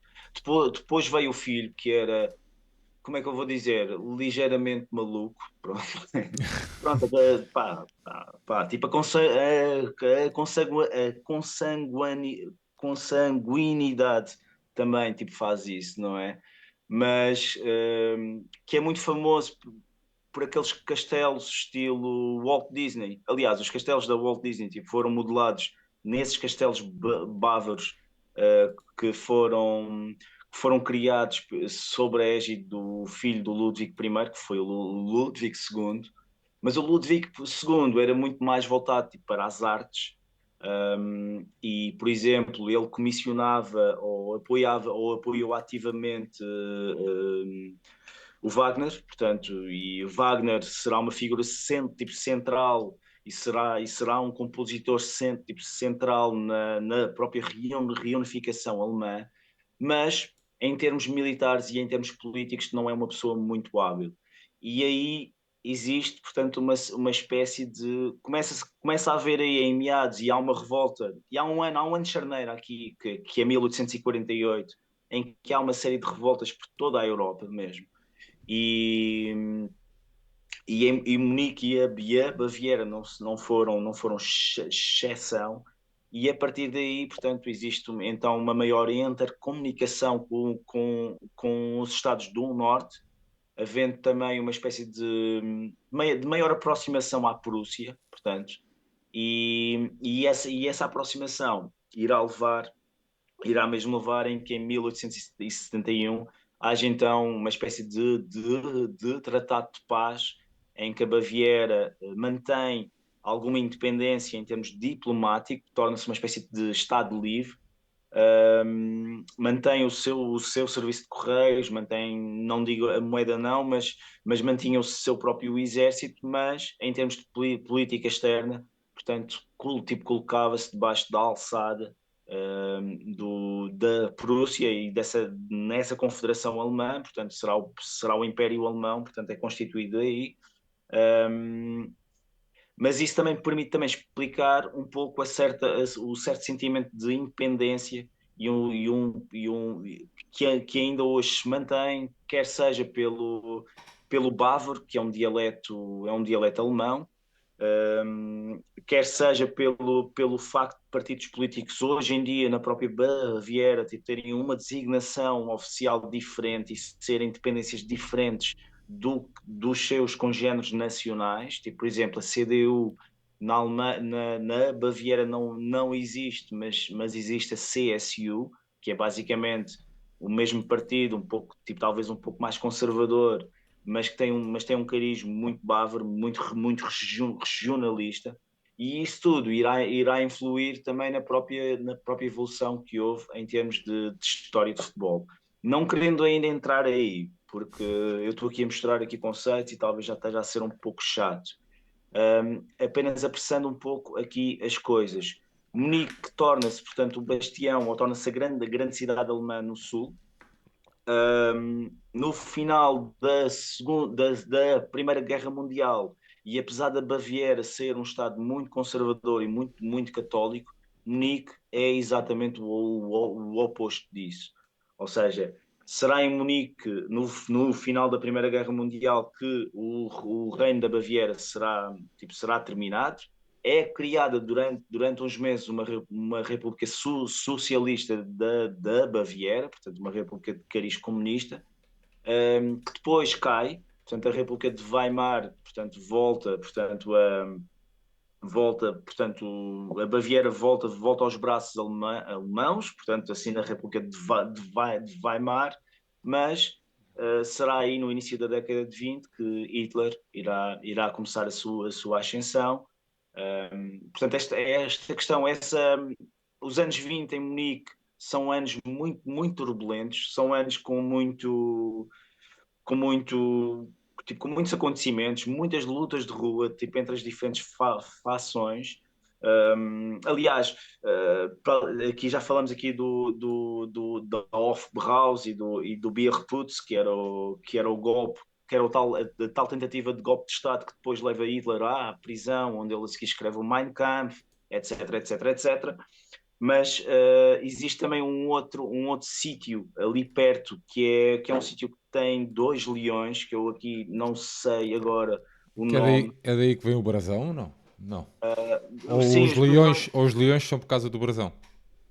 B: Depois veio o filho, que era, como é que eu vou dizer, ligeiramente maluco, pronto, pronto, pá, tipo consanguinidade também, tipo, faz isso, não é? Mas que é muito famoso por aqueles castelos estilo Walt Disney. Aliás, os castelos da Walt Disney tipo, foram modelados nesses castelos bávaros que foram criados sob a égide do filho do Ludwig I, que foi o Ludwig II. Mas o Ludwig II era muito mais voltado tipo, para as artes, e, por exemplo, ele comissionava ou apoiou ativamente o Wagner, portanto, e o Wagner será uma figura tipo, central e será um compositor tipo, central na própria reunificação alemã, mas em termos militares e em termos políticos não é uma pessoa muito hábil. E aí existe, portanto, uma espécie de... Começa a haver aí em meados, e há uma revolta, e há um ano de charneira aqui, que é 1848, em que há uma série de revoltas por toda a Europa mesmo. E, e Munique e a Baviera não foram exceção, e a partir daí, portanto, existe então uma maior intercomunicação com os Estados do Norte, havendo também uma espécie de maior aproximação à Prússia, portanto, e essa aproximação irá mesmo levar em que em 1871 haja então uma espécie de tratado de paz em que a Baviera mantém alguma independência em termos diplomáticos, torna-se uma espécie de Estado livre, mantém o seu serviço de correios, mantém, não digo a moeda não, mas mantinha o seu próprio exército, mas em termos de política externa, portanto, tipo, colocava-se debaixo da alçada da Prússia e nessa confederação alemã, portanto será o Império Alemão, portanto é constituído aí, um, mas isso também permite também explicar um pouco o certo sentimento de independência que ainda hoje se mantém, quer seja pelo bávaro, que é um dialeto alemão, quer seja pelo facto de partidos políticos hoje em dia, na própria Baviera, tipo, terem uma designação oficial diferente e serem independências diferentes dos seus congêneres nacionais, tipo, por exemplo, a CDU na Baviera não existe, mas existe a CSU, que é basicamente o mesmo partido, um pouco, tipo, talvez um pouco mais conservador, mas tem um cariz muito bávaro, muito regionalista, e isso tudo irá influir também na própria evolução que houve em termos de história de futebol. Não querendo ainda entrar aí, porque eu estou aqui a mostrar aqui conceitos e talvez já esteja a ser um pouco chato, apenas apressando um pouco aqui as coisas. Munique torna-se, portanto, o bastião, ou torna-se a grande cidade alemã no sul. No final da Primeira Guerra Mundial, e apesar da Baviera ser um Estado muito conservador e muito católico, Munique é exatamente o oposto disso. Ou seja, será em Munique, no final da Primeira Guerra Mundial, que o reino da Baviera será terminado. É criada durante uns meses uma república socialista da Baviera, portanto, uma república de cariz comunista, que depois cai, portanto, a República de Weimar, portanto, a Baviera volta aos braços alemãos, portanto, assim na República de Weimar, mas será aí no início da década de 20 que Hitler irá começar a sua ascensão. Portanto, esta questão, os anos 20 em Munique são anos muito turbulentos, são anos com muito, tipo, com muitos acontecimentos, muitas lutas de rua, tipo, entre as diferentes fações. Aliás, aqui já falamos aqui da Hofbrause e do Bierputz, que era o golpe, que era a tal tentativa de golpe de Estado que depois leva Hitler à prisão, onde ele se escreve o Mein Kampf, etc, etc, etc. Mas existe também um outro sítio ali perto, que é um sítio que tem dois leões, que eu aqui não sei agora o
A: Que
B: nome.
A: é daí que vem o brasão ou não? Não. Ou
B: Sim,
A: os
B: os leões.
A: leões, ou os leões são por causa do brasão?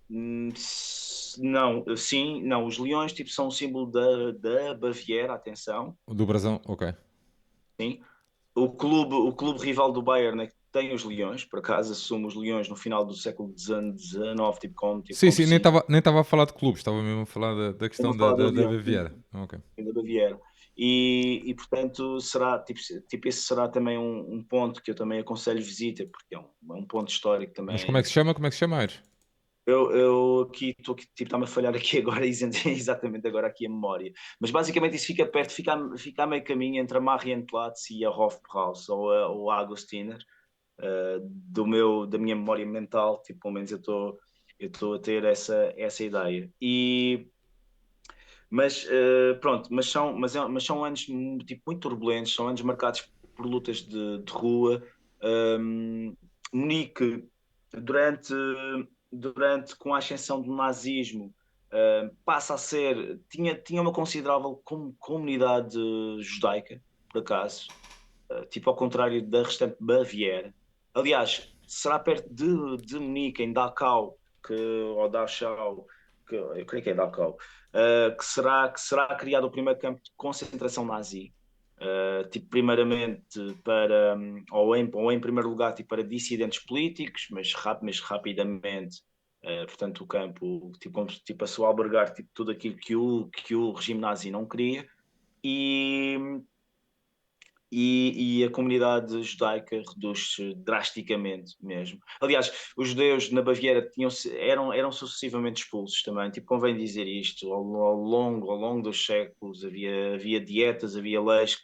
B: Não, sim, não. Os leões tipo, são um símbolo da Baviera, atenção.
A: Do brasão, ok.
B: Sim. O clube rival do Bayern, né, que tem os leões, por acaso assume os leões no final do século XIX, tipo
A: Sim,
B: como
A: sim, nem
B: símbolo.
A: estava nem tava a falar de clubes, estava mesmo a falar da
B: Eu não
A: questão
B: falo do
A: da
B: leão,
A: Baviera. Ok.
B: da Baviera. Portanto, será, tipo, esse será também um ponto que eu também aconselho visita, porque é um ponto histórico
A: Mas como é
B: também.
A: que se chama? Como é que se chama, Aires?
B: Eu aqui estou tipo, está-me a falhar aqui agora, exatamente agora aqui a memória. Mas basicamente isso fica perto, fica a meio caminho entre a Marienplatz e a Hofbrauch ou a Augustiner, da minha memória mental, tipo, pelo menos eu estou a ter essa ideia. Mas pronto, mas são anos tipo, muito turbulentos, são anos marcados por lutas de rua. Um, Munique, durante, com a ascensão do nazismo, passa a ser, tinha uma considerável comunidade judaica, por acaso, tipo ao contrário da restante Baviera. Aliás, será perto de Munique, em Dachau, ou Dachau, eu creio que é Dachau, que será criado o primeiro campo de concentração nazi. Tipo, primeiramente ou em primeiro lugar, tipo, para dissidentes políticos, mas rapidamente, portanto, o campo tipo, passou a albergar tipo, tudo aquilo que o regime nazi não queria. E, e a comunidade judaica reduz-se drasticamente mesmo. Aliás, os judeus na Baviera eram sucessivamente expulsos também. Tipo, convém dizer isto, ao longo dos séculos havia dietas, havia leis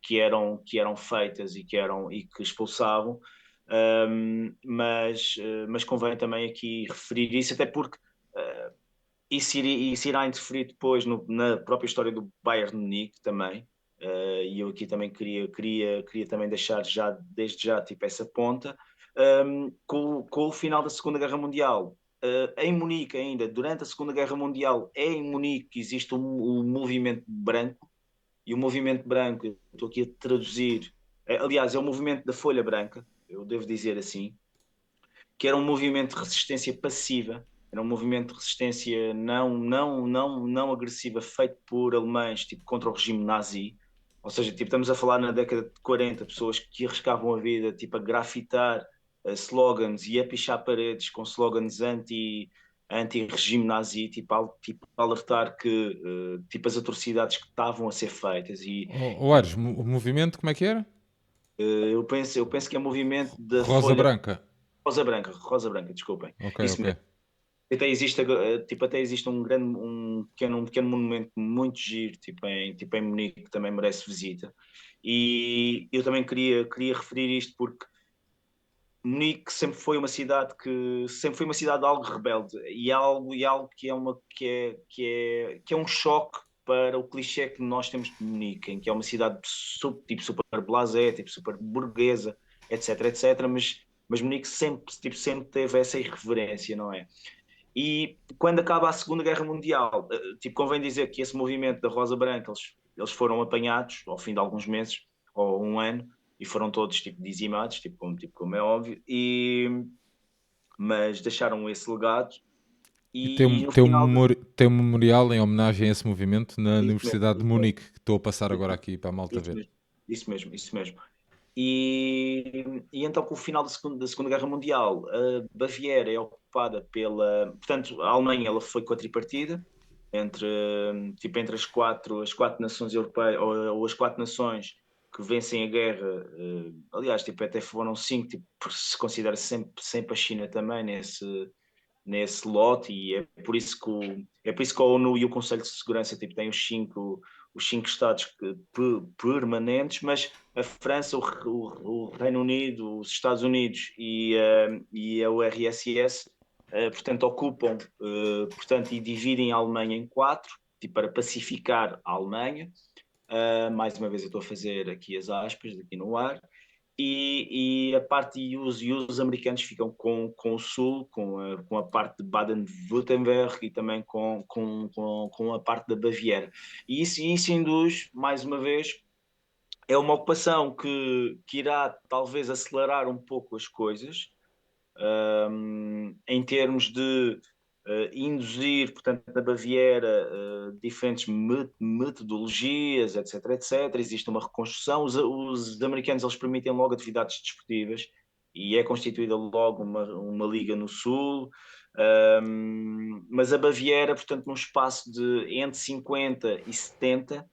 B: que eram feitas e que expulsavam. Mas convém também aqui referir isso, até porque isso irá interferir depois na própria história do Bayern de Munique também. E eu aqui também queria também deixar desde já tipo, essa ponta. Com o final da Segunda Guerra Mundial. em Munique ainda, durante a Segunda Guerra Mundial, é em Munique que existe o movimento branco, e o movimento branco, eu estou aqui a traduzir, aliás, é o movimento da Folha Branca, eu devo dizer assim, que era um movimento de resistência passiva, era um movimento de resistência não agressiva, feito por alemães, tipo, contra o regime nazi. Ou seja, tipo, estamos a falar na década de 40, pessoas que arriscavam a vida, tipo, a grafitar slogans e a pichar paredes com slogans anti-regime nazi, tipo, alertar que tipo, as atrocidades que estavam a ser feitas.
A: Ares, o movimento como é que era?
B: Eu penso que é movimento da
A: Rosa
B: Folha
A: Branca.
B: Rosa Branca, desculpem.
A: Ok,
B: Isso
A: ok.
B: mesmo. Até existe um pequeno monumento muito giro, tipo em Munique, que também merece visita. E eu também queria referir isto porque Munique sempre foi uma cidade algo rebelde e algo que é um choque para o clichê que nós temos de Munique, em que é uma cidade tipo super blasé, tipo super burguesa, etc, etc, mas Munique sempre teve essa irreverência, não é? E quando acaba a Segunda Guerra Mundial, tipo, convém dizer que esse movimento da Rosa Branca, eles foram apanhados ao fim de alguns meses, ou um ano, e foram todos tipo, dizimados, tipo como é óbvio, mas deixaram esse legado.
A: E tem,
B: E no final.
A: tem um memorial em homenagem a esse movimento na
B: Isso mesmo,
A: Universidade de
B: isso mesmo,
A: Munique, que estou a passar agora aqui para a malta
B: isso
A: ver.
B: mesmo, isso mesmo, isso mesmo. E então, com o final da Segunda Guerra Mundial, a Baviera é ocupada pela. Portanto, a Alemanha ela foi quadripartida entre, entre as quatro nações europeias, ou as quatro nações que vencem a guerra. Aliás, tipo, até foram cinco, tipo, se considera sempre a China também nesse lote, e é por isso que a ONU e o Conselho de Segurança tipo, têm os cinco Estados permanentes, mas a França, o Reino Unido, os Estados Unidos e a URSS, portanto, ocupam, portanto, e dividem a Alemanha em quatro, tipo, para pacificar a Alemanha. Mais uma vez eu estou a fazer aqui as aspas, aqui no ar, e a parte e os americanos ficam com o sul, com a parte de Baden-Württemberg e também com a parte da Baviera. E isso induz, mais uma vez, é uma ocupação que irá talvez acelerar um pouco as coisas, em termos de induzir, portanto, na Baviera, diferentes metodologias, etc, etc. Existe uma reconstrução. Os americanos eles permitem logo atividades desportivas e é constituída logo uma liga no Sul. Mas a Baviera, portanto, num espaço de entre 50 e 70,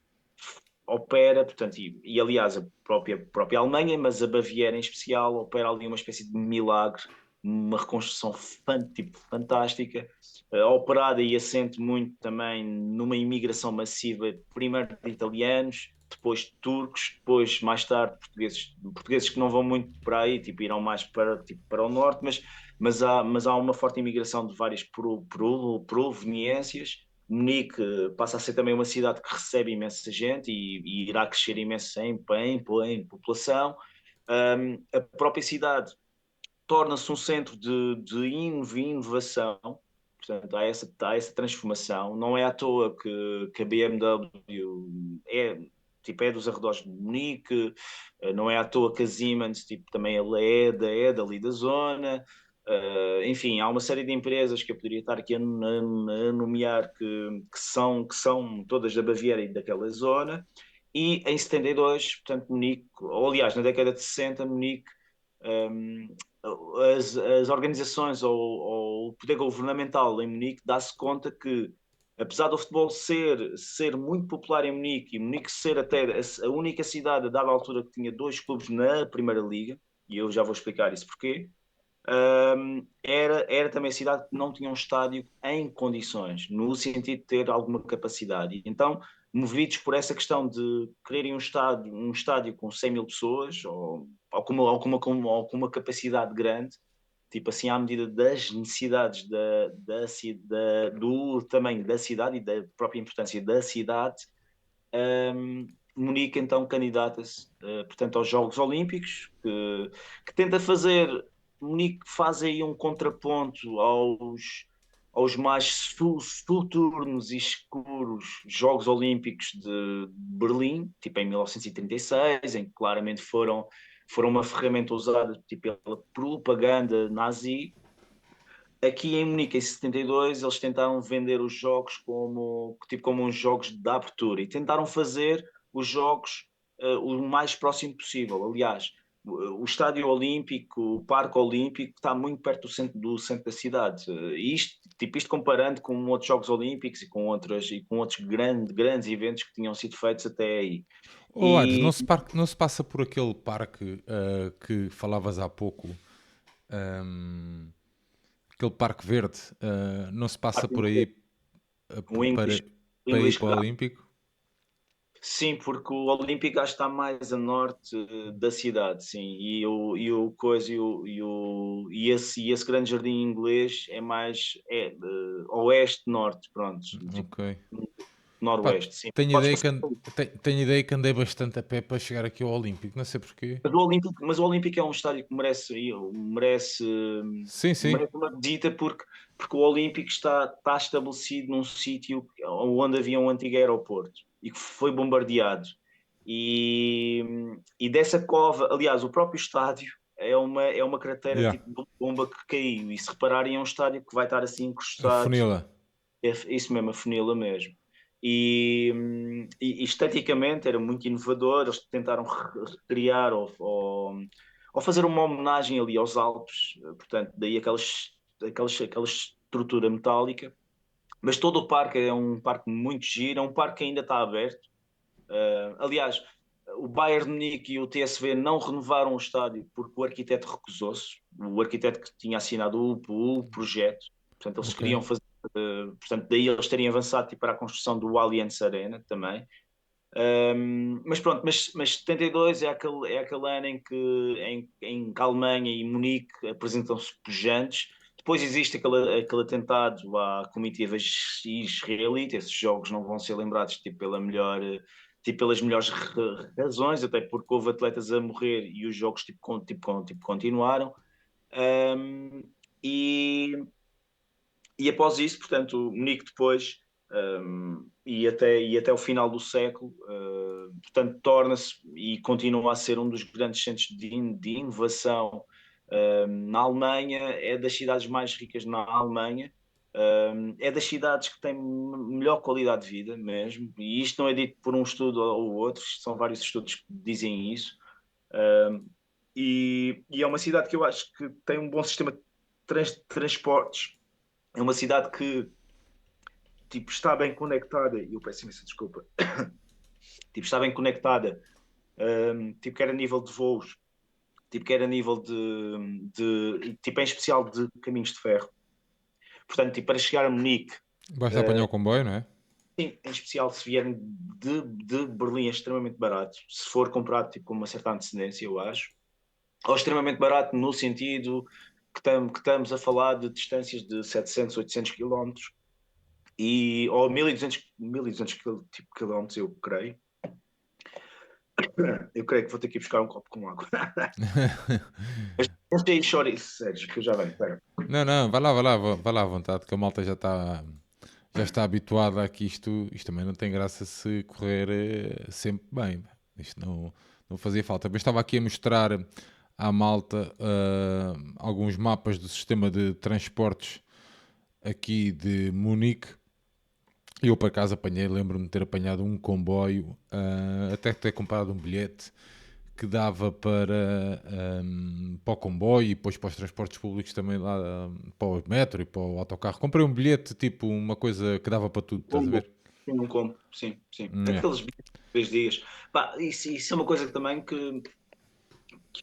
B: opera, portanto, aliás, a própria Alemanha, mas a Baviera em especial, opera ali uma espécie de milagre, uma reconstrução tipo, fantástica, operada e assente muito também numa imigração massiva, primeiro de italianos, depois de turcos, depois, mais tarde, portugueses que não vão muito para aí, tipo, irão mais para o norte, mas há uma forte imigração de várias proveniências. Munique passa a ser também uma cidade que recebe imensa gente e irá crescer imenso em população. A própria cidade torna-se um centro de inovação, portanto, há essa transformação. Não é à toa que a BMW é dos arredores de Munique, não é à toa que a Siemens tipo, também ela é dali da zona. Enfim, há uma série de empresas que eu poderia estar aqui a nomear que são todas da Baviera e daquela zona. E em 72, portanto, Munique, ou aliás, na década de 60, Munique, um, as organizações ou o poder governamental em Munique dá-se conta que, apesar do futebol ser muito popular em Munique, e Munique ser até a única cidade a dada altura que tinha dois clubes na Primeira Liga, e eu já vou explicar isso porquê, era também a cidade que não tinha um estádio em condições, no sentido de ter alguma capacidade. Então, movidos por essa questão de quererem um estádio com 100 mil pessoas, ou com uma capacidade grande, tipo assim, à medida das necessidades do tamanho da cidade e da própria importância da cidade, Munique então candidata-se, portanto, aos Jogos Olímpicos, que tenta fazer Munique faz aí um contraponto aos mais soturnos e escuros Jogos Olímpicos de Berlim, tipo em 1936, em que claramente foram uma ferramenta usada tipo, pela propaganda nazi. Aqui em Munique, em 72, eles tentaram vender os jogos como uns jogos de abertura e tentaram fazer os jogos o mais próximo possível. Aliás, o Estádio Olímpico, o Parque Olímpico, está muito perto do centro da cidade. Isto comparando com outros Jogos Olímpicos e com outros grandes eventos que tinham sido feitos até aí.
A: Oh, Aires,
B: E
A: não se passa por aquele parque que falavas há pouco, ahm, aquele parque verde, não se passa por aí
B: o English,
A: para ir
B: English
A: para o Olímpico?
B: Sim, porque o Olímpico acho que está mais a norte da cidade, sim, e o coisa e esse grande jardim inglês é mais oeste-norte, pronto, tipo
A: Ok. Pá,
B: noroeste, sim. Podes passar por aí.
A: tenho ideia que andei bastante a pé para chegar aqui ao Olímpico, não sei porquê.
B: Mas o Olímpico é um estádio que merece,
A: Sim, sim.
B: merece uma visita porque o Olímpico está estabelecido num sítio onde havia um antigo aeroporto e que foi bombardeado. E, e dessa cova, aliás, o próprio estádio é uma cratera
A: Yeah.
B: tipo de bomba que caiu. E se repararem, é um estádio que vai estar assim
A: A
B: encostado,
A: funila.
B: é isso mesmo, a funila mesmo. E esteticamente era muito inovador, eles tentaram recriar ou fazer uma homenagem ali aos Alpes, portanto, daí aquela estrutura metálica. Mas todo o parque é um parque muito giro, é um parque que ainda está aberto. Aliás, o Bayern de Munique e o TSV não renovaram o estádio porque o arquiteto recusou-se, o arquiteto que tinha assinado o projeto, portanto, eles
A: Ok.
B: queriam fazer, portanto, daí eles terem avançado tipo, para a construção do Allianz Arena também. Mas pronto, mas 72 é aquele ano em que a Alemanha e Munique apresentam-se pujantes. Depois existe aquele atentado à comitiva israelita. Esses jogos não vão ser lembrados tipo, pelas melhores razões, até porque houve atletas a morrer e os jogos tipo, continuaram. Um, e, e após isso, portanto, o Munique depois, e até o final do século, portanto, torna-se e continua a ser um dos grandes centros de inovação na Alemanha, é das cidades mais ricas na Alemanha, é das cidades que têm melhor qualidade de vida mesmo, e isto não é dito por um estudo ou outro, são vários estudos que dizem isso. Um, e é uma cidade que eu acho que tem um bom sistema de transportes, é uma cidade que tipo, está bem conectada, e eu peço imensa desculpa, tipo, está bem conectada, tipo, quer a nível de voos, tipo, quer a nível tipo, em especial de caminhos de ferro. Portanto, tipo, para chegar a Munique,
A: Basta apanhar o comboio, não é?
B: sim, em especial se vierem de Berlim é extremamente barato, se for comprado tipo, com uma certa antecedência, eu acho, ou extremamente barato no sentido que estamos a falar de distâncias de 700, 800 quilómetros, ou 1200 tipo, quilómetros, eu creio. Eu creio que vou ter que ir buscar um copo com água. Mas tem chore, Sérgio, que eu já venho. Espera.
A: Não, não, vai lá à vontade, que a malta já está habituada a que isto também não tem graça se correr sempre bem. Isto não fazia falta. Mas estava aqui a mostrar à malta alguns mapas do sistema de transportes aqui de Munique. E eu por acaso apanhei, lembro-me de ter apanhado um comboio, até ter comprado um bilhete que dava para o comboio e depois para os transportes públicos também lá, para o metro e para o autocarro. Comprei um bilhete, tipo uma coisa que dava para tudo, estás a
B: Como?
A: ver?
B: Sim, não como. Sim, sim.
A: Yeah.
B: Aqueles 3 dias. Pá, isso é uma coisa também que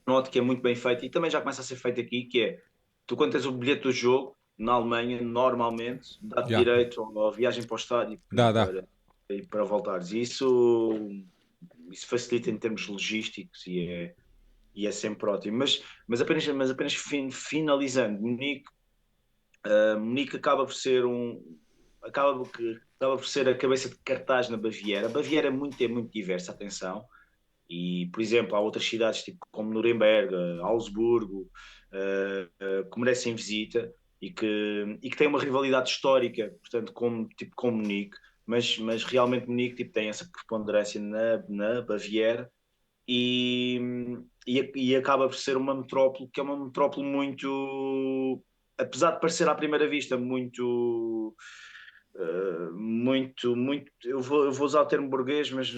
B: noto que é muito bem feita e também já começa a ser feito aqui, que é, tu quando tens o bilhete do jogo, na Alemanha, normalmente, dá-te
A: Yeah.
B: direito à viagem para o estádio
A: Dá.
B: e para voltares. E isso facilita em termos logísticos e é sempre ótimo. Mas apenas finalizando, Munique acaba por ser a cabeça de cartaz na Baviera. A Baviera é muito diversa, atenção. E, por exemplo, há outras cidades tipo, como Nuremberg, Augsburgo, que merecem visita e que tem uma rivalidade histórica, portanto, com Munique, mas realmente Munique tipo, tem essa preponderância na Baviera e, e acaba por ser uma metrópole que é uma metrópole muito, apesar de parecer à primeira vista muito, eu vou usar o termo burguês, mas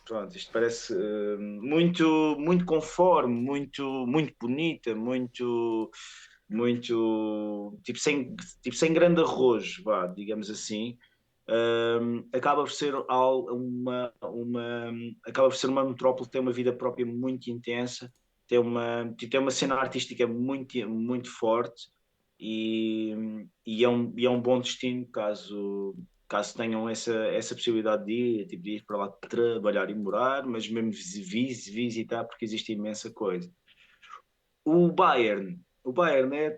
B: pronto, isto parece muito conforme, muito bonita, tipo sem grande arrojo, vá, digamos assim. Acaba por ser acaba por ser uma metrópole que tem uma vida própria muito intensa, tem uma cena artística muito forte e, e é um bom destino caso tenham essa possibilidade tipo, de ir para lá trabalhar e morar, mas mesmo visitar porque existe imensa coisa. O Bayern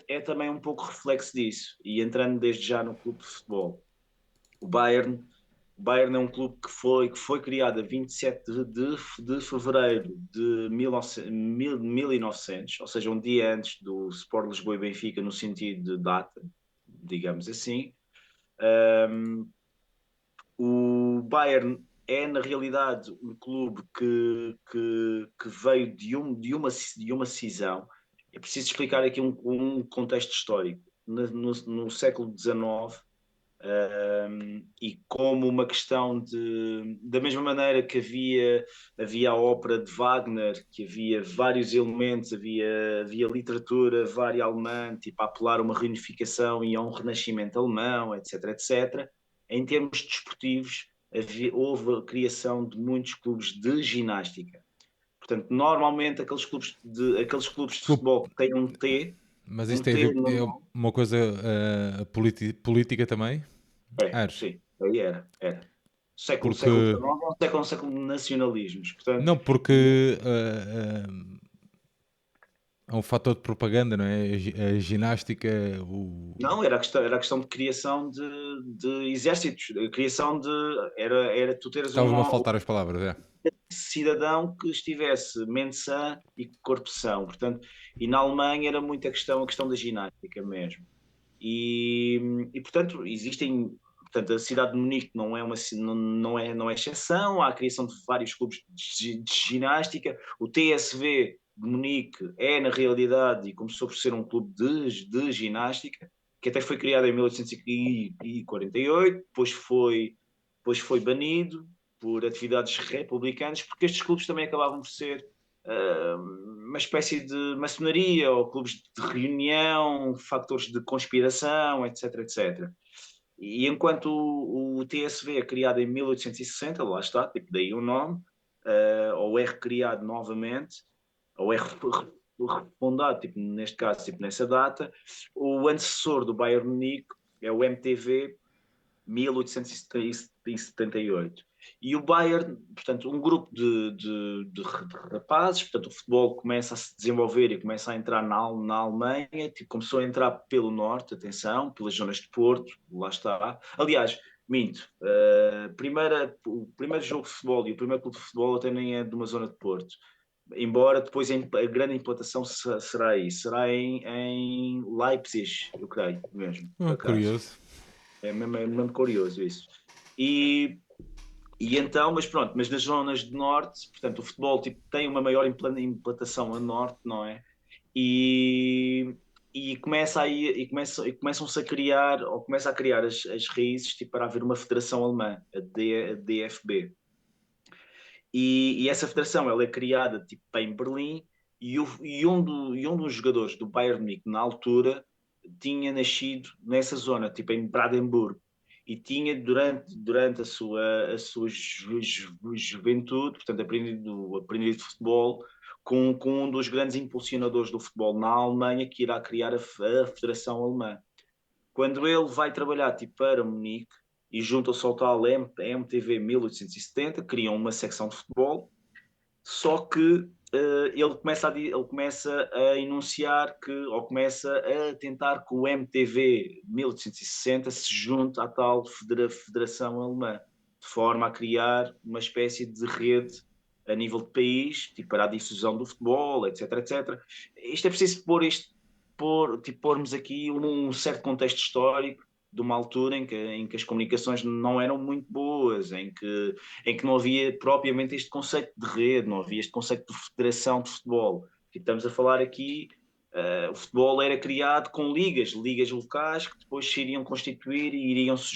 B: é também um pouco reflexo disso e entrando desde já no clube de futebol. O Bayern, o Bayern é um clube que foi criado a 27 de fevereiro de 1900, ou seja, um dia antes do Sport Lisboa e Benfica, no sentido de data, digamos assim. Um, o Bayern é, na realidade, um clube que veio de uma cisão. É preciso explicar aqui um contexto histórico. No século XIX, e como uma questão da mesma maneira que havia a ópera de Wagner, que havia vários elementos, havia literatura vária alemã, tipo a apelar a uma reunificação e a um renascimento alemão, etc. Em termos desportivos, houve a criação de muitos clubes de ginástica. Portanto, normalmente aqueles clubes de
A: Desculpe,
B: futebol que têm
A: mas
B: um
A: isto tem a
B: T
A: ver
B: no
A: é
B: nome.
A: uma coisa política também? Ares?
B: Sim, aí era. Século
A: Porque.
B: XIX é um século de nacionalismos. Portanto,
A: Não, porque é um fator de propaganda, não é? A ginástica,
B: não, era a questão de criação de exércitos, de criação de. Era tu teres
A: estava-me a faltar as palavras, é.
B: cidadão que estivesse mente sã e corpo são. Portanto, e na Alemanha era muito a questão da ginástica mesmo. Portanto, existem. Portanto, a cidade de Munique não é exceção, há a criação de vários clubes de ginástica. O TSV de Munique é, na realidade, e começou por ser um clube de ginástica, que até foi criado em 1848, depois foi banido por atividades republicanas, porque estes clubes também acabavam por ser uma espécie de maçonaria ou clubes de reunião, fatores de conspiração, etc. E enquanto o TSV é criado em 1860, lá está, tipo, daí o nome, ou é recriado novamente, ou é refundado, tipo, neste caso, tipo, nessa data, o antecessor do Bayern Munique é o MTV 1878. E o Bayern, portanto, um grupo de rapazes, portanto, o futebol começa a se desenvolver e começa a entrar na Alemanha, tipo, começou a entrar pelo norte, atenção, pelas zonas de Porto, lá está. Aliás, minto, o primeiro jogo de futebol e o primeiro clube de futebol até nem é de uma zona de Porto. Embora depois a grande implantação será aí, será em Leipzig, eu creio mesmo, por acaso.
A: Curioso.
B: É mesmo curioso isso. E, e então, mas pronto, mas nas zonas de norte, portanto, o futebol tipo, tem uma maior implantação a norte, não é? E, e começam-se a criar, ou começa a criar as raízes tipo, para haver uma federação alemã, a DFB. E essa federação ela é criada tipo, em Berlim e um dos jogadores do Bayern Munique na altura tinha nascido nessa zona, tipo em Brandenburgo, e tinha durante a sua juventude, portanto, aprendido futebol com um dos grandes impulsionadores do futebol na Alemanha, que irá criar a Federação Alemã. Quando ele vai trabalhar tipo, para Munique e junta-se ao tal MTV 1870, criam uma secção de futebol, só que ele começa a enunciar ou começa a tentar que o MTV 1860 se junte à tal Federação Alemã, de forma a criar uma espécie de rede a nível de país, tipo, para a difusão do futebol, etc, etc. Isto é preciso pormos aqui um certo contexto histórico de uma altura em que as comunicações não eram muito boas, em que não havia propriamente este conceito de rede, não havia este conceito de federação de futebol. E estamos a falar aqui, o futebol era criado com ligas locais que depois se iriam constituir e iriam se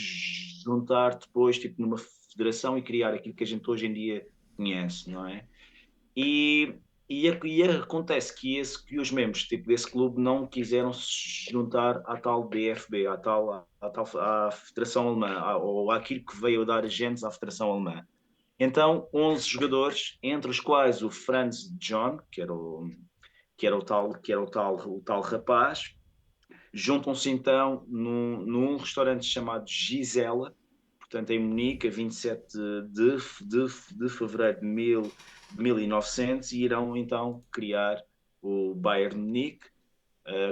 B: juntar depois tipo, numa federação e criar aquilo que a gente hoje em dia conhece, não é? E, e acontece que os membros tipo, desse clube não quiseram se juntar à tal DFB, à Federação Alemã, ou àquilo que veio a dar agentes à Federação Alemã. Então, 11 jogadores, entre os quais o Franz John, que era o tal rapaz, juntam-se então num restaurante chamado Gisela, portanto em Munique, a 27 de fevereiro de 1900, e irão então criar o Bayern Munique,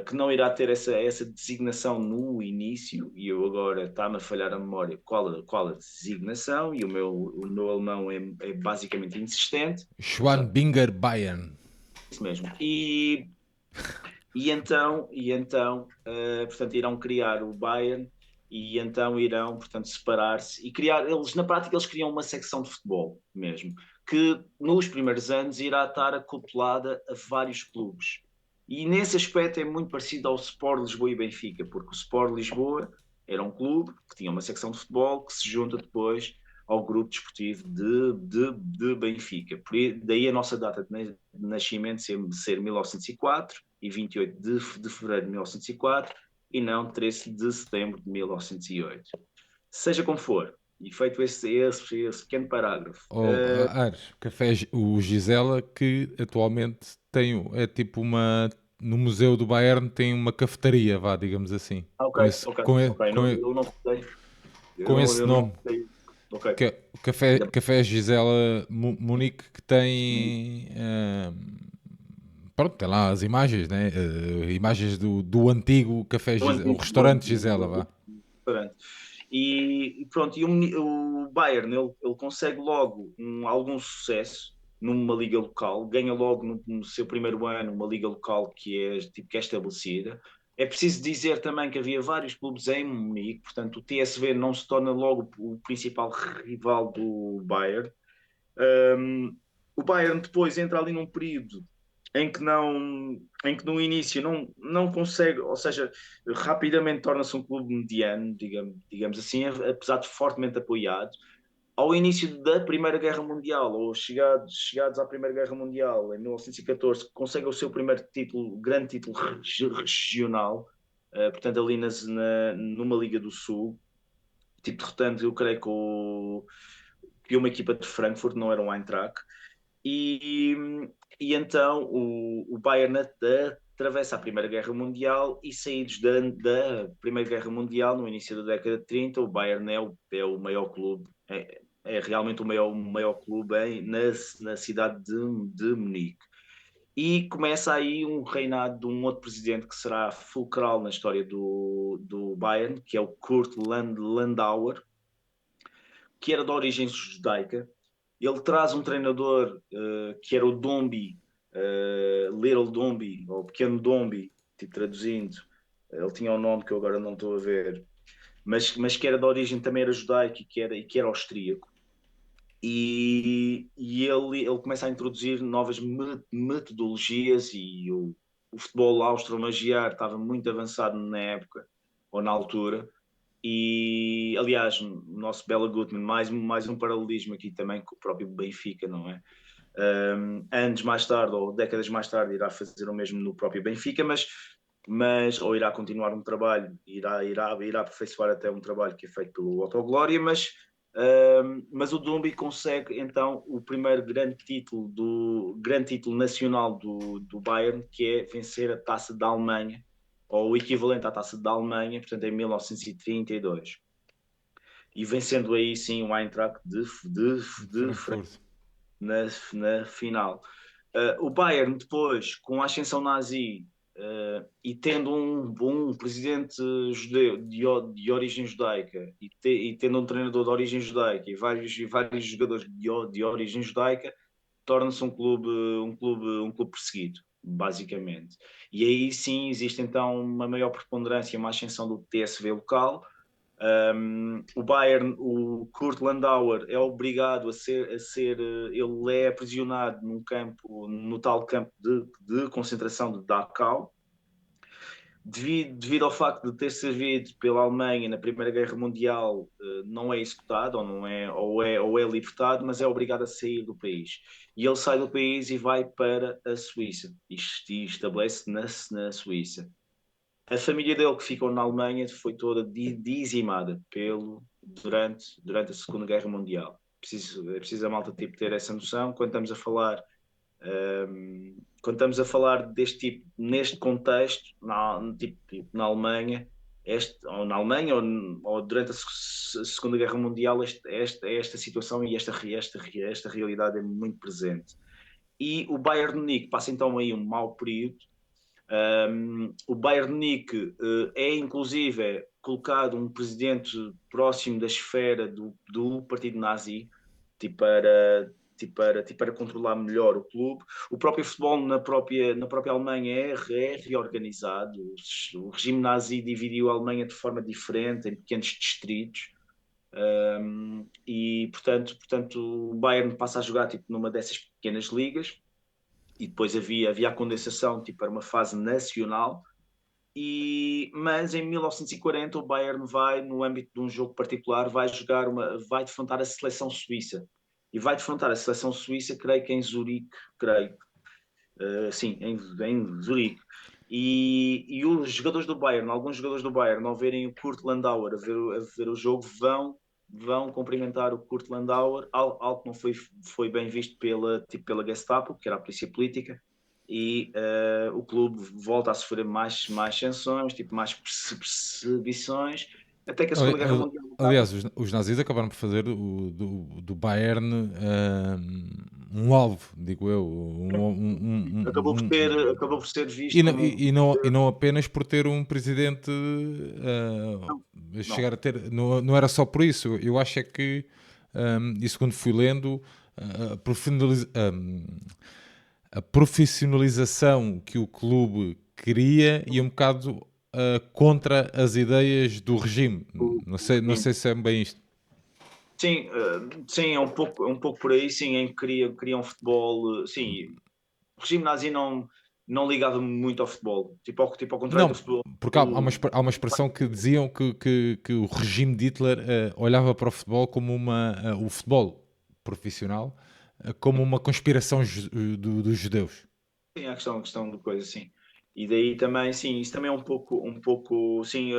B: que não irá ter essa designação no início, e eu agora está-me a falhar a memória qual a designação, e o meu alemão é basicamente insistente.
A: Schwanbinger Bayern.
B: Isso mesmo. Portanto, irão criar o Bayern e então irão, portanto, separar-se e criar, na prática, eles criam uma secção de futebol mesmo, que nos primeiros anos irá estar acoplada a vários clubes. E nesse aspecto é muito parecido ao Sport Lisboa e Benfica, porque o Sport Lisboa era um clube que tinha uma secção de futebol que se junta depois ao grupo desportivo de Benfica. Daí a nossa data de nascimento ser 1904 e 28 de fevereiro de 1904 e não 13 de setembro de 1908. Seja como for, e feito esse pequeno parágrafo.
A: O Gisela, que atualmente é tipo uma. No Museu do Bayern tem uma cafetaria, vá, digamos assim.
B: Ok, ok, ok. Eu não sei.
A: Com esse
B: Eu não
A: nome.
B: sei. Ok.
A: Café Gisela Munique, que tem. Pronto, tem lá as imagens, né? Imagens do antigo Café Gisela, o restaurante Gisela, vá.
B: Restaurante. E pronto, o Bayern ele consegue logo algum sucesso numa liga local, ganha logo no seu primeiro ano uma liga local que é estabelecida. É preciso dizer também que havia vários clubes em Munique, portanto o TSV não se torna logo o principal rival do Bayern. O Bayern depois entra ali num período em que no início não consegue, ou seja, rapidamente torna-se um clube mediano, digamos assim, apesar de fortemente apoiado. Ao início da Primeira Guerra Mundial, ou chegados à Primeira Guerra Mundial, em 1914, consegue o seu primeiro título, grande título regional, portanto ali numa Liga do Sul, tipo derrotando, eu creio que uma equipa de Frankfurt, não era um Eintracht. E, e então o Bayern atravessa a Primeira Guerra Mundial e saídos da Primeira Guerra Mundial, no início da década de 30, o Bayern é o maior clube, é realmente o maior clube na cidade de Munique. E começa aí um reinado de um outro presidente que será fulcral na história do Bayern, que é o Kurt Landauer, que era de origem judaica. Ele traz um treinador que era o Dombi, Little Dombi, ou Pequeno Dombi, tipo, traduzindo. Ele tinha um nome que eu agora não estou a ver, mas que era de origem também era judaico e que era austríaco. E ele começa a introduzir novas metodologias e o futebol austro-magiar estava muito avançado na época, ou na altura, e, aliás, o nosso Bela Gutmann, mais um paralelismo aqui também com o próprio Benfica, não é? Anos mais tarde, ou décadas mais tarde, irá fazer o mesmo no próprio Benfica, ou irá continuar um trabalho, irá aperfeiçoar até um trabalho que é feito pelo Autoglória, mas o Dumbi consegue então o primeiro grande título nacional do Bayern, que é vencer a Taça da Alemanha, ou o equivalente à Taça da Alemanha, portanto em 1932. E vencendo aí sim o Eintracht de Frankfurt na final. O Bayern depois, com a ascensão nazi e tendo um presidente judeu de origem judaica e tendo um treinador de origem judaica e vários jogadores de origem judaica, torna-se um clube perseguido, basicamente. E aí sim existe então uma maior preponderância, uma ascensão do TSV local. O Bayern, o Kurt Landauer é obrigado ele é aprisionado num campo, no tal campo de concentração de Dachau, devido ao facto de ter servido pela Alemanha na Primeira Guerra Mundial, não é executado, ou é libertado, mas é obrigado a sair do país. E ele sai do país e vai para a Suíça, e estabelece na Suíça. A família dele que ficou na Alemanha foi toda dizimada durante a Segunda Guerra Mundial. É preciso a malta tipo, ter essa noção quando estamos a falar deste tipo, neste contexto, na Alemanha, ou na Alemanha, ou durante a Segunda Guerra Mundial, esta situação e esta realidade é muito presente. E o Bayern de Munique passa então aí um mau período. O Bayern de Munique é inclusive colocado um presidente próximo da esfera do partido nazi, tipo para controlar melhor o clube. O próprio futebol na própria Alemanha é reorganizado. O regime nazi dividiu a Alemanha de forma diferente, em pequenos distritos. E portanto o Bayern passa a jogar tipo, numa dessas pequenas ligas, e depois havia a condensação tipo, para uma fase nacional. Mas em 1940 o Bayern vai, no âmbito de um jogo particular, vai defrontar a seleção suíça. E vai defrontar a seleção suíça, creio que em Zurique, creio. Sim, em Zurique. E os jogadores do Bayern, alguns jogadores do Bayern, ao verem o Kurt Landauer a ver o jogo, vão cumprimentar o Kurt Landauer, algo que não foi bem visto pela Gestapo, que era a polícia política, e o clube volta a sofrer mais sanções, tipo, mais perseguições, até que a Segunda Guerra Mundial acaba.
A: Aliás, os nazis acabaram por fazer do Bayern um alvo, digo eu.
B: Acabou por ser
A: E
B: visto
A: não,
B: como um.
A: e não apenas por ter um presidente
B: Não, não.
A: chegar a ter. Não era só por isso. Eu acho é que, e segundo fui lendo, a, a profissionalização que o clube queria ia um bocado contra as ideias do regime. Não sei se é bem isto.
B: Sim, sim, é um pouco por aí, sim, em que queria um futebol, sim, o regime nazi não ligava muito ao futebol, tipo ao contrário do
A: Não,
B: futebol.
A: porque há uma expressão que diziam que o regime de Hitler olhava para o futebol como o futebol profissional como uma conspiração dos judeus.
B: Sim, a questão de coisa, sim. E daí também, sim, isso também é sim,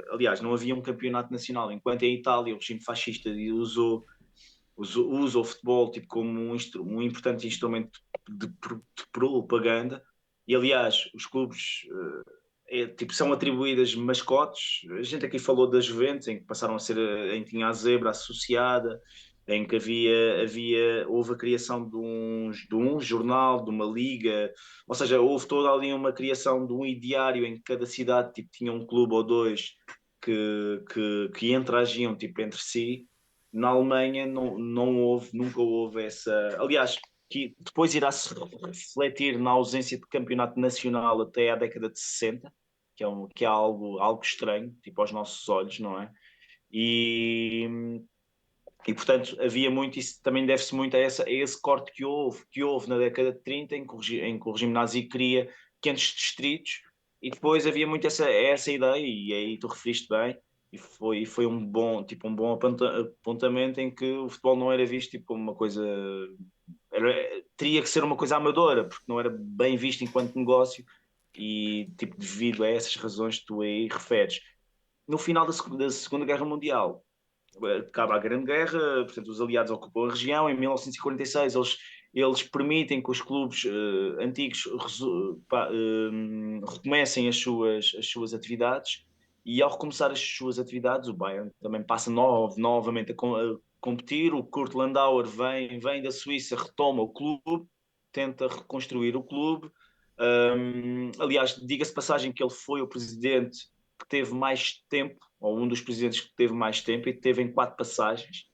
B: aliás, não havia um campeonato nacional, enquanto em Itália o regime fascista usa o futebol tipo, como um importante instrumento de propaganda. E aliás, os clubes tipo, são atribuídas mascotes. A gente aqui falou da Juventus, em que passaram a ser, em que tinha a zebra associada, em que houve a criação de um jornal, de uma liga, ou seja, houve toda ali uma criação de um ideário em que cada cidade tipo, tinha um clube ou dois que interagiam tipo, entre si. Na Alemanha nunca houve essa. Aliás, que depois irá-se refletir na ausência de campeonato nacional até à década de 60, que é algo estranho, tipo aos nossos olhos, não é? E, e portanto, havia muito, isso também deve-se muito a esse corte que houve na década de 30, em que o regime nazi cria pequenos distritos, e depois havia muito essa ideia, e aí tu referiste bem, e foi um bom apontamento em que o futebol não era visto tipo, como uma coisa. Teria que ser uma coisa amadora, porque não era bem visto enquanto negócio, e tipo, devido a essas razões que tu aí referes. No final da Segunda Guerra Mundial, acaba a Grande Guerra, portanto, os aliados ocupam a região. Em 1946, eles permitem que os clubes antigos recomecem as suas atividades, e ao recomeçar as suas atividades, o Bayern também passa novamente a competir. O Kurt Landauer vem da Suíça, retoma o clube, tenta reconstruir o clube. Aliás, diga-se de passagem que ele foi o presidente que teve mais tempo, ou um dos presidentes que teve mais tempo, e teve em 4 passagens.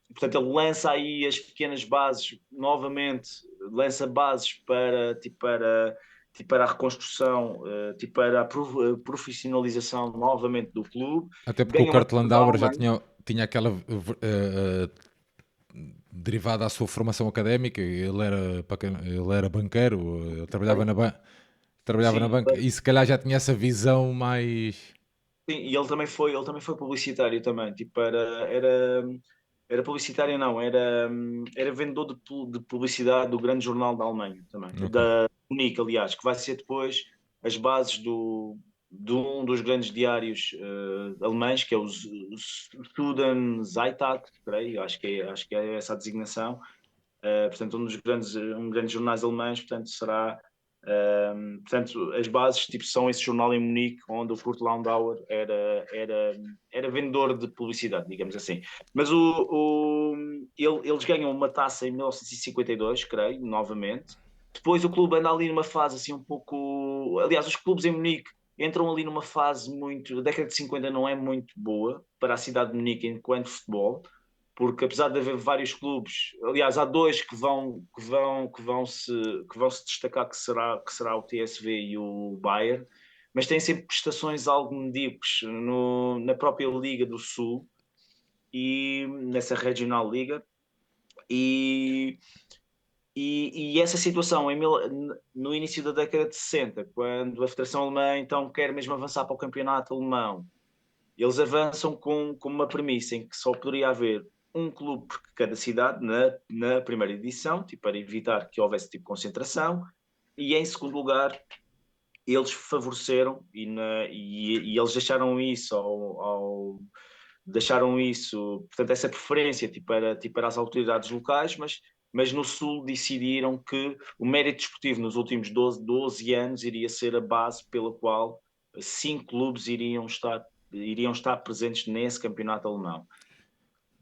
B: Portanto, ele lança aí as pequenas bases novamente, lança bases para a reconstrução, para a profissionalização novamente do clube.
A: Até porque o
B: Ganha uma
A: Kurt
B: Taça da
A: Landauer já
B: Alemanha.
A: tinha aquela derivada à sua formação académica, ele era banqueiro, ele trabalhava na
B: Sim,
A: banca, e se calhar já tinha essa visão mais...
B: sim, e ele também foi publicitário também, era publicitário não, era vendedor de publicidade do grande jornal da Alemanha também,
A: Ok.
B: da Munique, aliás, que vai ser depois as bases de um dos grandes diários alemães, que é o Süddeutsche Zeitung, creio, acho que é essa a designação. Portanto, um grande jornais alemães, portanto, será. Portanto, as bases tipo, são esse jornal em Munique, onde o Kurt Landauer era vendedor de publicidade, digamos assim. Mas eles ganham uma taça em 1952, creio, novamente. Depois o clube anda ali numa fase assim um pouco. Aliás, os clubes em Munique entram ali numa fase muito. A década de 50 não é muito boa para a cidade de Munique enquanto futebol, porque apesar de haver vários clubes, aliás, há dois que vão se destacar, que será o TSV e o Bayern, mas têm sempre prestações algo medíocres na própria Liga do Sul e nessa Regional Liga. E, e essa situação no início da década de 60, quando a Federação Alemã então quer mesmo avançar para o campeonato alemão, eles avançam com uma premissa em que só poderia haver um clube por cada cidade na primeira edição, tipo, para evitar que houvesse tipo concentração, e em segundo lugar eles favoreceram e eles deixaram isso, portanto, essa preferência tipo, para as autoridades locais, mas no Sul decidiram que o mérito desportivo nos últimos 12 anos iria ser a base pela qual 5 clubes iriam estar presentes nesse campeonato alemão.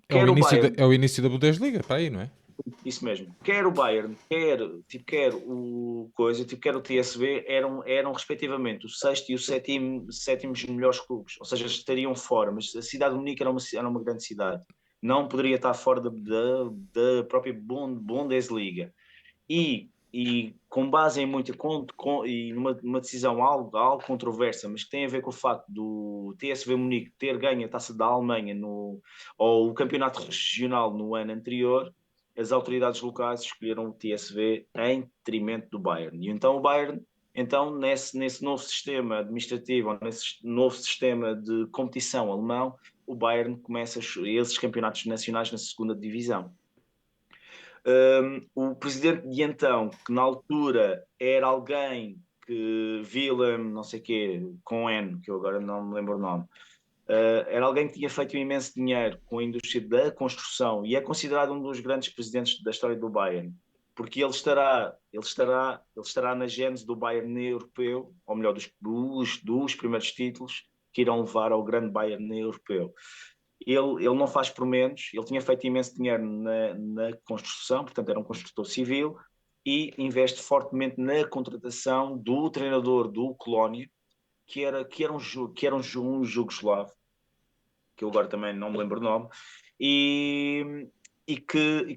B: Quer o Bayern,
A: É o início da Bundesliga, para aí, não é?
B: isso mesmo, quer o Bayern, quer o TSV, eram respectivamente o sexto e o sétimos melhores clubes, ou seja, estariam fora, mas a cidade de Munique era uma grande cidade, não poderia estar fora da própria Bundesliga. E com base em muita e numa decisão algo controversa, mas que tem a ver com o facto do TSV Munique ter ganho a Taça da Alemanha ou o campeonato regional no ano anterior, as autoridades locais escolheram o TSV em detrimento do Bayern. E então o Bayern, então, nesse novo sistema administrativo, ou nesse novo sistema de competição alemão, o Bayern começa esses campeonatos nacionais na segunda divisão. O presidente de então, que na altura era alguém que Willem, não sei quê, com N, que eu agora não me lembro o nome, era alguém que tinha feito um imenso dinheiro com a indústria da construção e é considerado um dos grandes presidentes da história do Bayern, porque ele estará na gênese do Bayern europeu, ou melhor, dos primeiros títulos que irão levar ao grande Bayern europeu. Ele não faz por menos, ele tinha feito imenso dinheiro na construção, portanto era um construtor civil, e investe fortemente na contratação do treinador do Colónia, que era um jugoslavo, que eu agora também não me lembro o nome, e, e que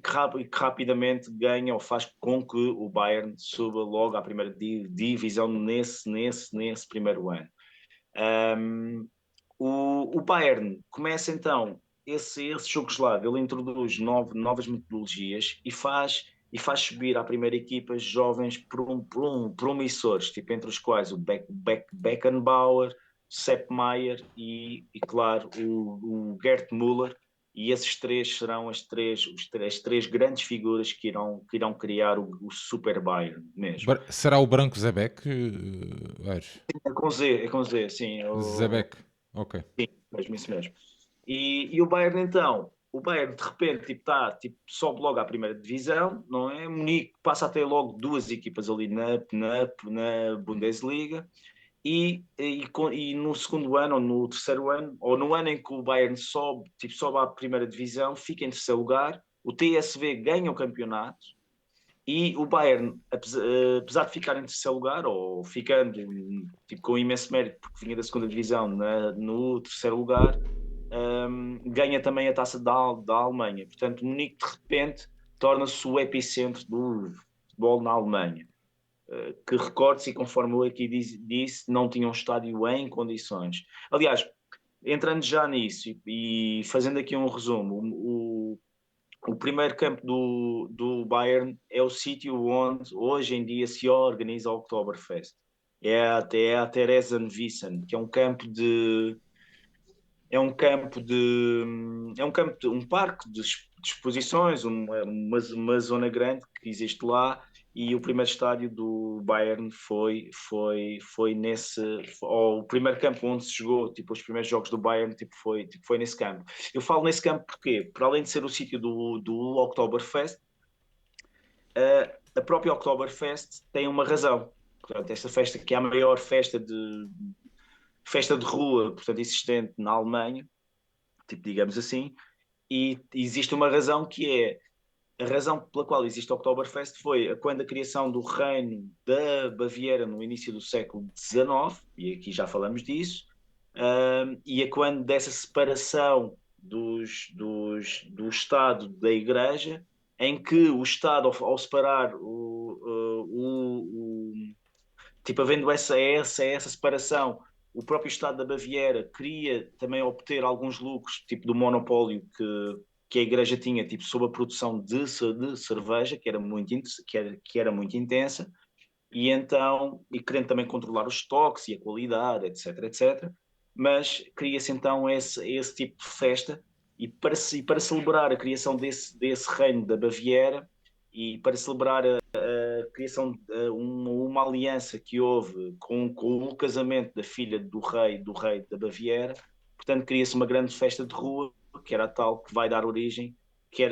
B: rapidamente ganha ou faz com que o Bayern suba logo à primeira divisão nesse primeiro ano. Um, o Bayern começa então esse jugoslavo, ele introduz novas metodologias e faz subir à primeira equipa jovens promissores, tipo, entre os quais o Beckenbauer, Sepp Maier e claro, o Gerd Müller. E esses três serão as três grandes figuras que irão criar o Super Bayern mesmo.
A: Será o branco Zebek, Aires?
B: É com Z, sim.
A: Zebek, ok.
B: Mesmo isso mesmo. E o Bayern de repente sobe logo à primeira divisão, não é? Munique passa a ter logo duas equipas ali na Bundesliga e no segundo ano ou no terceiro ano, ou no ano em que o Bayern sobe à primeira divisão, fica em terceiro lugar, o TSV ganha o campeonato e o Bayern, apesar de ficar em terceiro lugar, ou ficando com imenso mérito, porque vinha da segunda divisão no terceiro lugar, ganha também a taça da Alemanha. Portanto, Munique, de repente, torna-se o epicentro do futebol na Alemanha. Que recorde-se, e conforme eu aqui disse, não tinha um estádio em condições. Aliás, entrando já nisso e fazendo aqui um resumo, o primeiro campo do Bayern é o sítio onde hoje em dia se organiza o Oktoberfest. É a Theresienwiesen, que é um campo de um parque de exposições, uma zona grande que existe lá, e o primeiro estádio do Bayern foi nesse, ou o primeiro campo onde se jogou, tipo, os primeiros jogos do Bayern, foi nesse campo. Eu falo nesse campo porque, para além de ser o sítio do Oktoberfest, a própria Oktoberfest tem uma razão. Portanto, esta festa, que é a maior festa de rua, portanto, existente na Alemanha, tipo, digamos assim, e existe uma razão, que é a razão pela qual existe o Oktoberfest foi quando a criação do reino da Baviera no início do século XIX, e aqui já falamos disso, e é quando dessa separação do Estado da Igreja, em que o Estado, ao separar tipo, havendo essa separação, o próprio Estado da Baviera queria também obter alguns lucros, tipo do monopólio que a Igreja tinha, tipo, sobre a produção de cerveja, que era muito intensa, e então, e querendo também controlar os estoques e a qualidade, etc, etc, mas cria-se então esse tipo de festa, e para celebrar a criação desse reino da Baviera, e para celebrar a criação de uma aliança que houve com o casamento da filha do rei da Baviera, portanto cria-se uma grande festa de rua, que era a tal que vai dar origem,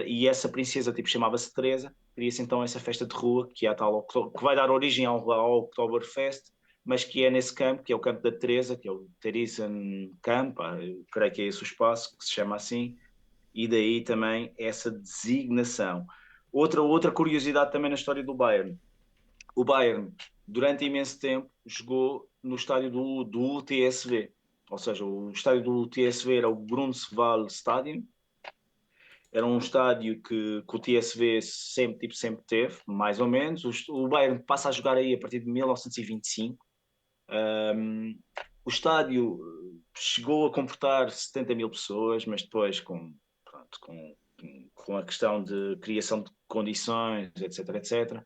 B: e essa princesa tipo chamava-se Teresa, cria-se então essa festa de rua, que é a tal que vai dar origem ao Oktoberfest, mas que é nesse campo, que é o campo da Teresa, que é o Theresienkamp, eu creio que é esse o espaço que se chama assim, e daí também essa designação. Outra curiosidade também na história do Bayern. O Bayern, durante imenso tempo, jogou no estádio do UTSV. Ou seja, o estádio do UTSV era o Brunswald Stadium. Era um estádio que o TSV sempre teve, mais ou menos. O Bayern passa a jogar aí a partir de 1925. Um, o estádio chegou a comportar 70 mil pessoas, mas depois, pronto, com a questão de criação de condições, etc, etc,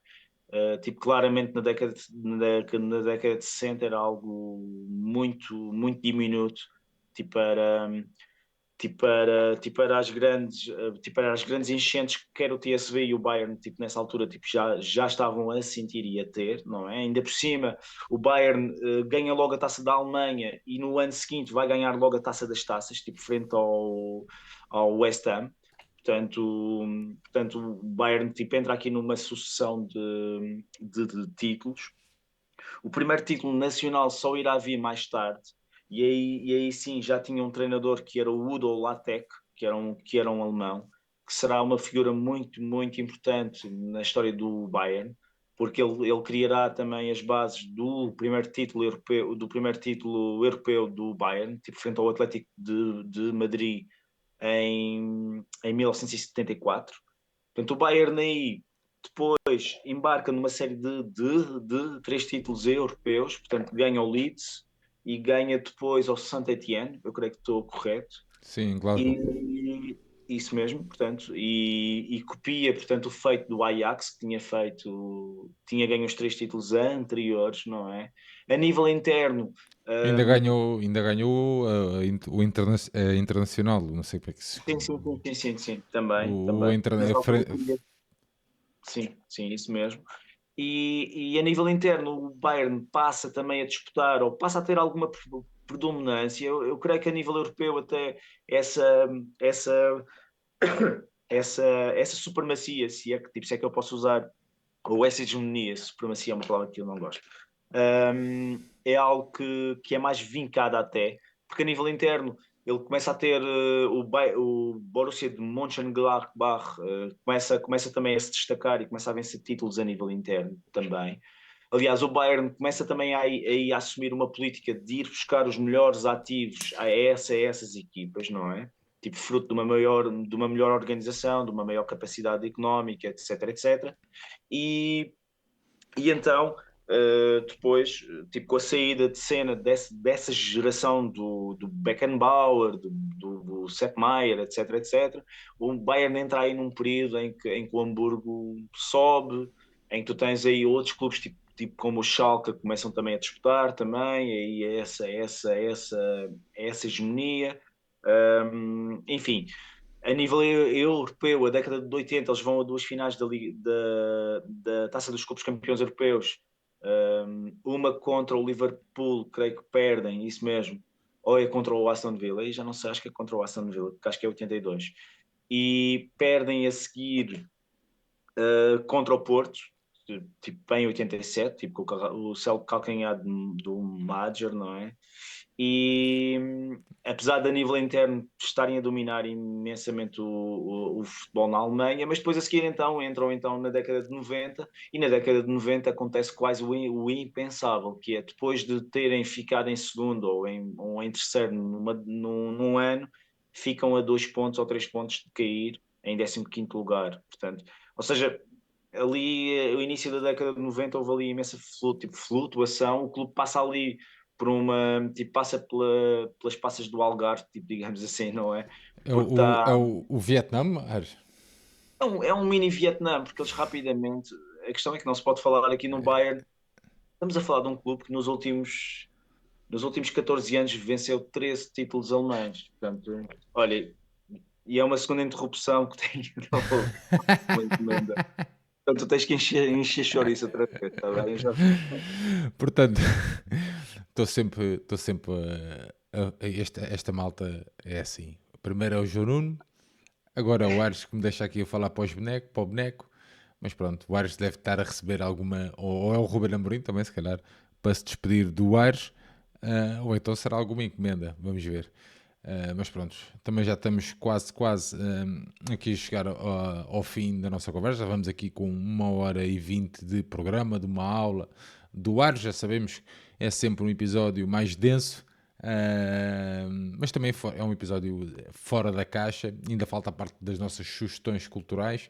B: tipo, claramente na década de 60 era algo muito diminuto, tipo, para as grandes enchentes que quer o TSV e o Bayern, tipo, nessa altura, tipo, já estavam a sentir e a ter, não é? Ainda por cima, o Bayern ganha logo a taça da Alemanha, e no ano seguinte vai ganhar logo a taça das taças, tipo, frente ao West Ham. Portanto, o Bayern, tipo, entra aqui numa sucessão de títulos. O primeiro título nacional só irá vir mais tarde, e aí sim já tinha um treinador, que era o Udo Lattek, que era um alemão, que será uma figura muito importante na história do Bayern, porque ele criará também as bases do primeiro título europeu do Bayern, tipo, frente ao Atlético de Madrid em 1974. Portanto, o Bayern aí depois embarca numa série de três títulos europeus, portanto ganha o Leeds e ganha depois ao Saint-Étienne, eu creio que estou correto,
A: Sim, Glasgow.
B: e isso mesmo, portanto, e copia, portanto, o feito do Ajax, que tinha ganho os três títulos anteriores, não é? A nível interno,
A: Ainda ganhou a internacional, não sei como é que se
B: sim, também,
A: o
B: também.
A: interna-
B: Nessa
A: a
B: altura,
A: Fre-
B: sim, isso mesmo. E a nível interno, o Bayern passa também a disputar, ou passa a ter alguma predominância. Eu creio que a nível europeu até essa, essa, essa supremacia, se é que eu posso usar, ou essa hegemonia, supremacia é uma palavra que eu não gosto, é algo que é mais vincado até, porque a nível interno ele começa a ter o Borussia de Mönchengladbach começa também a se destacar e começa a vencer títulos a nível interno também. Aliás, o Bayern começa também a assumir uma política de ir buscar os melhores ativos a essas equipas, não é? Tipo, fruto de uma melhor organização, de uma maior capacidade económica, etc, etc. E, e então, depois, tipo, com a saída de cena dessa geração do Beckenbauer, do Sepp Maier, etc, etc, o Bayern entra aí num período em que o Hamburgo sobe, em que tu tens aí outros clubes, tipo como o Schalke, que começam também a disputar também, e essa hegemonia. Enfim, a nível europeu, a década de 80, eles vão a duas finais da Taça dos Clubes Campeões Europeus. Uma contra o Liverpool, creio que perdem, isso mesmo. Ou é contra o Aston Villa, e já não sei, acho que é contra o Aston Villa, porque acho que é 82. E perdem a seguir contra o Porto, tipo em 87, tipo com o céu calcanhar do Major, não é? E apesar de a nível interno estarem a dominar imensamente o futebol na Alemanha, mas depois a seguir então entram então na década de 90 e na década de 90 acontece quase o impensável, que é depois de terem ficado em segundo ou em terceiro num ano, ficam a 2 pontos ou 3 pontos de cair em 15º lugar, portanto, ou seja, ali o início da década de 90 houve ali imensa flutuação, o clube passa ali passa pelas passas do Algarve, tipo, digamos assim, não é?
A: É
B: Porque está,
A: o Vietnã, Ares?
B: é um mini Vietnã, porque eles rapidamente, a questão é que não se pode falar aqui no Bayern, estamos a falar de um clube que nos últimos 14 anos venceu 13 títulos alemães, portanto, olha, e é uma segunda interrupção que tem uma encomenda. Portanto, tu tens que encher chouriço outra vez, está bem?
A: Portanto, estou sempre esta malta é assim. Primeiro é o João Nuno, agora é o Ares que me deixa aqui a falar para o boneco, mas pronto, o Ares deve estar a receber alguma, ou é o Ruben Amorim também, se calhar, para se despedir do Ares, ou então será alguma encomenda, vamos ver. Mas pronto, também já estamos quase aqui a chegar ao fim da nossa conversa. Vamos aqui com 1h20 de programa, de uma aula do Ares. Já sabemos que é sempre um episódio mais denso, mas também é um episódio fora da caixa. Ainda falta a parte das nossas sugestões culturais.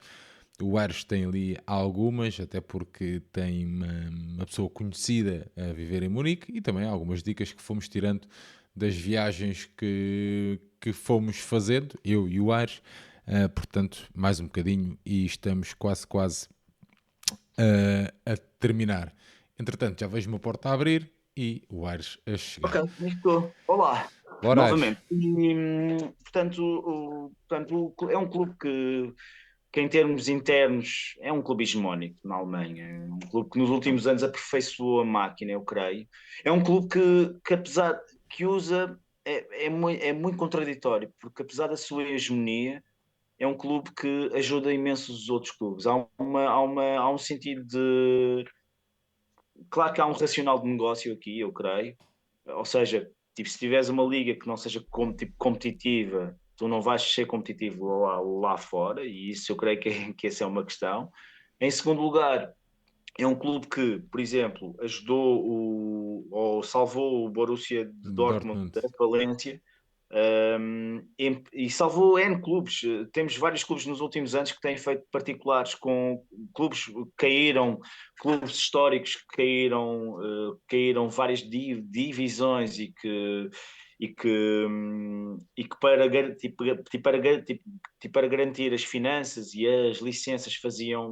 A: O Ares tem ali algumas, até porque tem uma pessoa conhecida a viver em Munique, e também algumas dicas que fomos tirando das viagens que fomos fazendo, eu e o Ares. Portanto, mais um bocadinho e estamos quase a terminar. Entretanto, já vejo uma porta a abrir e o Ares a
B: Ok,
A: chegar.
B: estou. Olá,
A: Bora, Ares.
B: novamente. Portanto, é um clube que em termos internos é um clube hegemónico na Alemanha. É um clube que nos últimos anos aperfeiçoou a máquina, eu creio. É um clube que apesar que usa, é muito contraditório, porque apesar da sua hegemonia, é um clube que ajuda imenso os outros clubes. Há um sentido de. Claro que há um racional de negócio aqui, eu creio. Ou seja, tipo, se tiveres uma liga que não seja tipo, competitiva, tu não vais ser competitivo lá fora, e isso eu creio que essa é uma questão. Em segundo lugar, é um clube que, por exemplo, ajudou ou salvou o Borussia de Dortmund
A: Dortmund.
B: da falência, e salvou N clubes. Temos vários clubes nos últimos anos que têm feito particulares com clubes que caíram, clubes históricos que caíram várias divisões e que para garantir as finanças e as licenças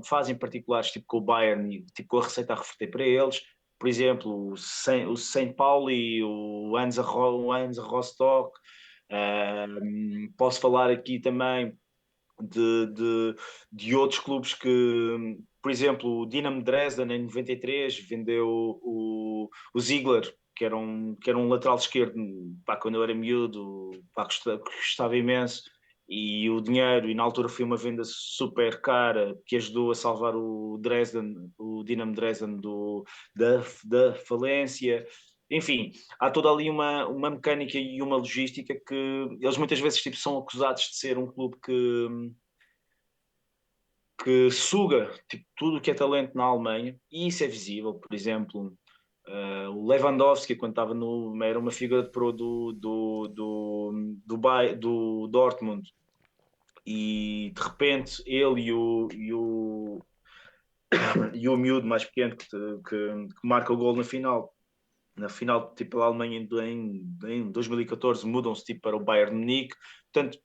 B: fazem particulares tipo com o Bayern e tipo com a receita a reverter para eles. Por exemplo, o Saint Paulo e o Hansa Rostock. Posso falar aqui também de, de, de outros clubes que, por exemplo, o Dinamo Dresden em 93 vendeu o Ziegler, que era um lateral esquerdo, pá, quando eu era miúdo, pá, gostava imenso, e o dinheiro, e na altura foi uma venda super cara que ajudou a salvar o Dinamo Dresden da falência. Enfim, há toda ali uma mecânica e uma logística que eles muitas vezes tipo, são acusados de ser um clube que suga tipo, tudo o que é talento na Alemanha, e isso é visível. Por exemplo, o Lewandowski, quando estava no. Era uma figura de pro do Dortmund, e de repente ele e o miúdo mais pequeno que marca o gol na final tipo, a Alemanha em 2014 mudam-se tipo, para o Bayern de Munique. Portanto,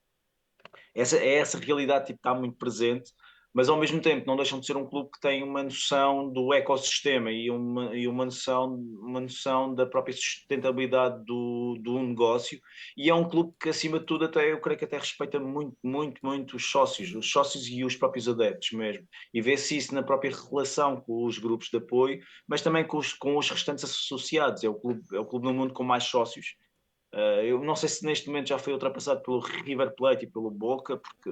B: essa realidade tipo, está muito presente, mas ao mesmo tempo não deixam de ser um clube que tem uma noção do ecossistema e uma noção da própria sustentabilidade do negócio, e é um clube que acima de tudo até eu creio que até respeita muito, muito, muito os sócios e os próprios adeptos mesmo, e vê-se isso na própria relação com os grupos de apoio, mas também com os restantes associados. É o clube no mundo com mais sócios. Eu não sei se neste momento já foi ultrapassado pelo River Plate e pelo Boca, porque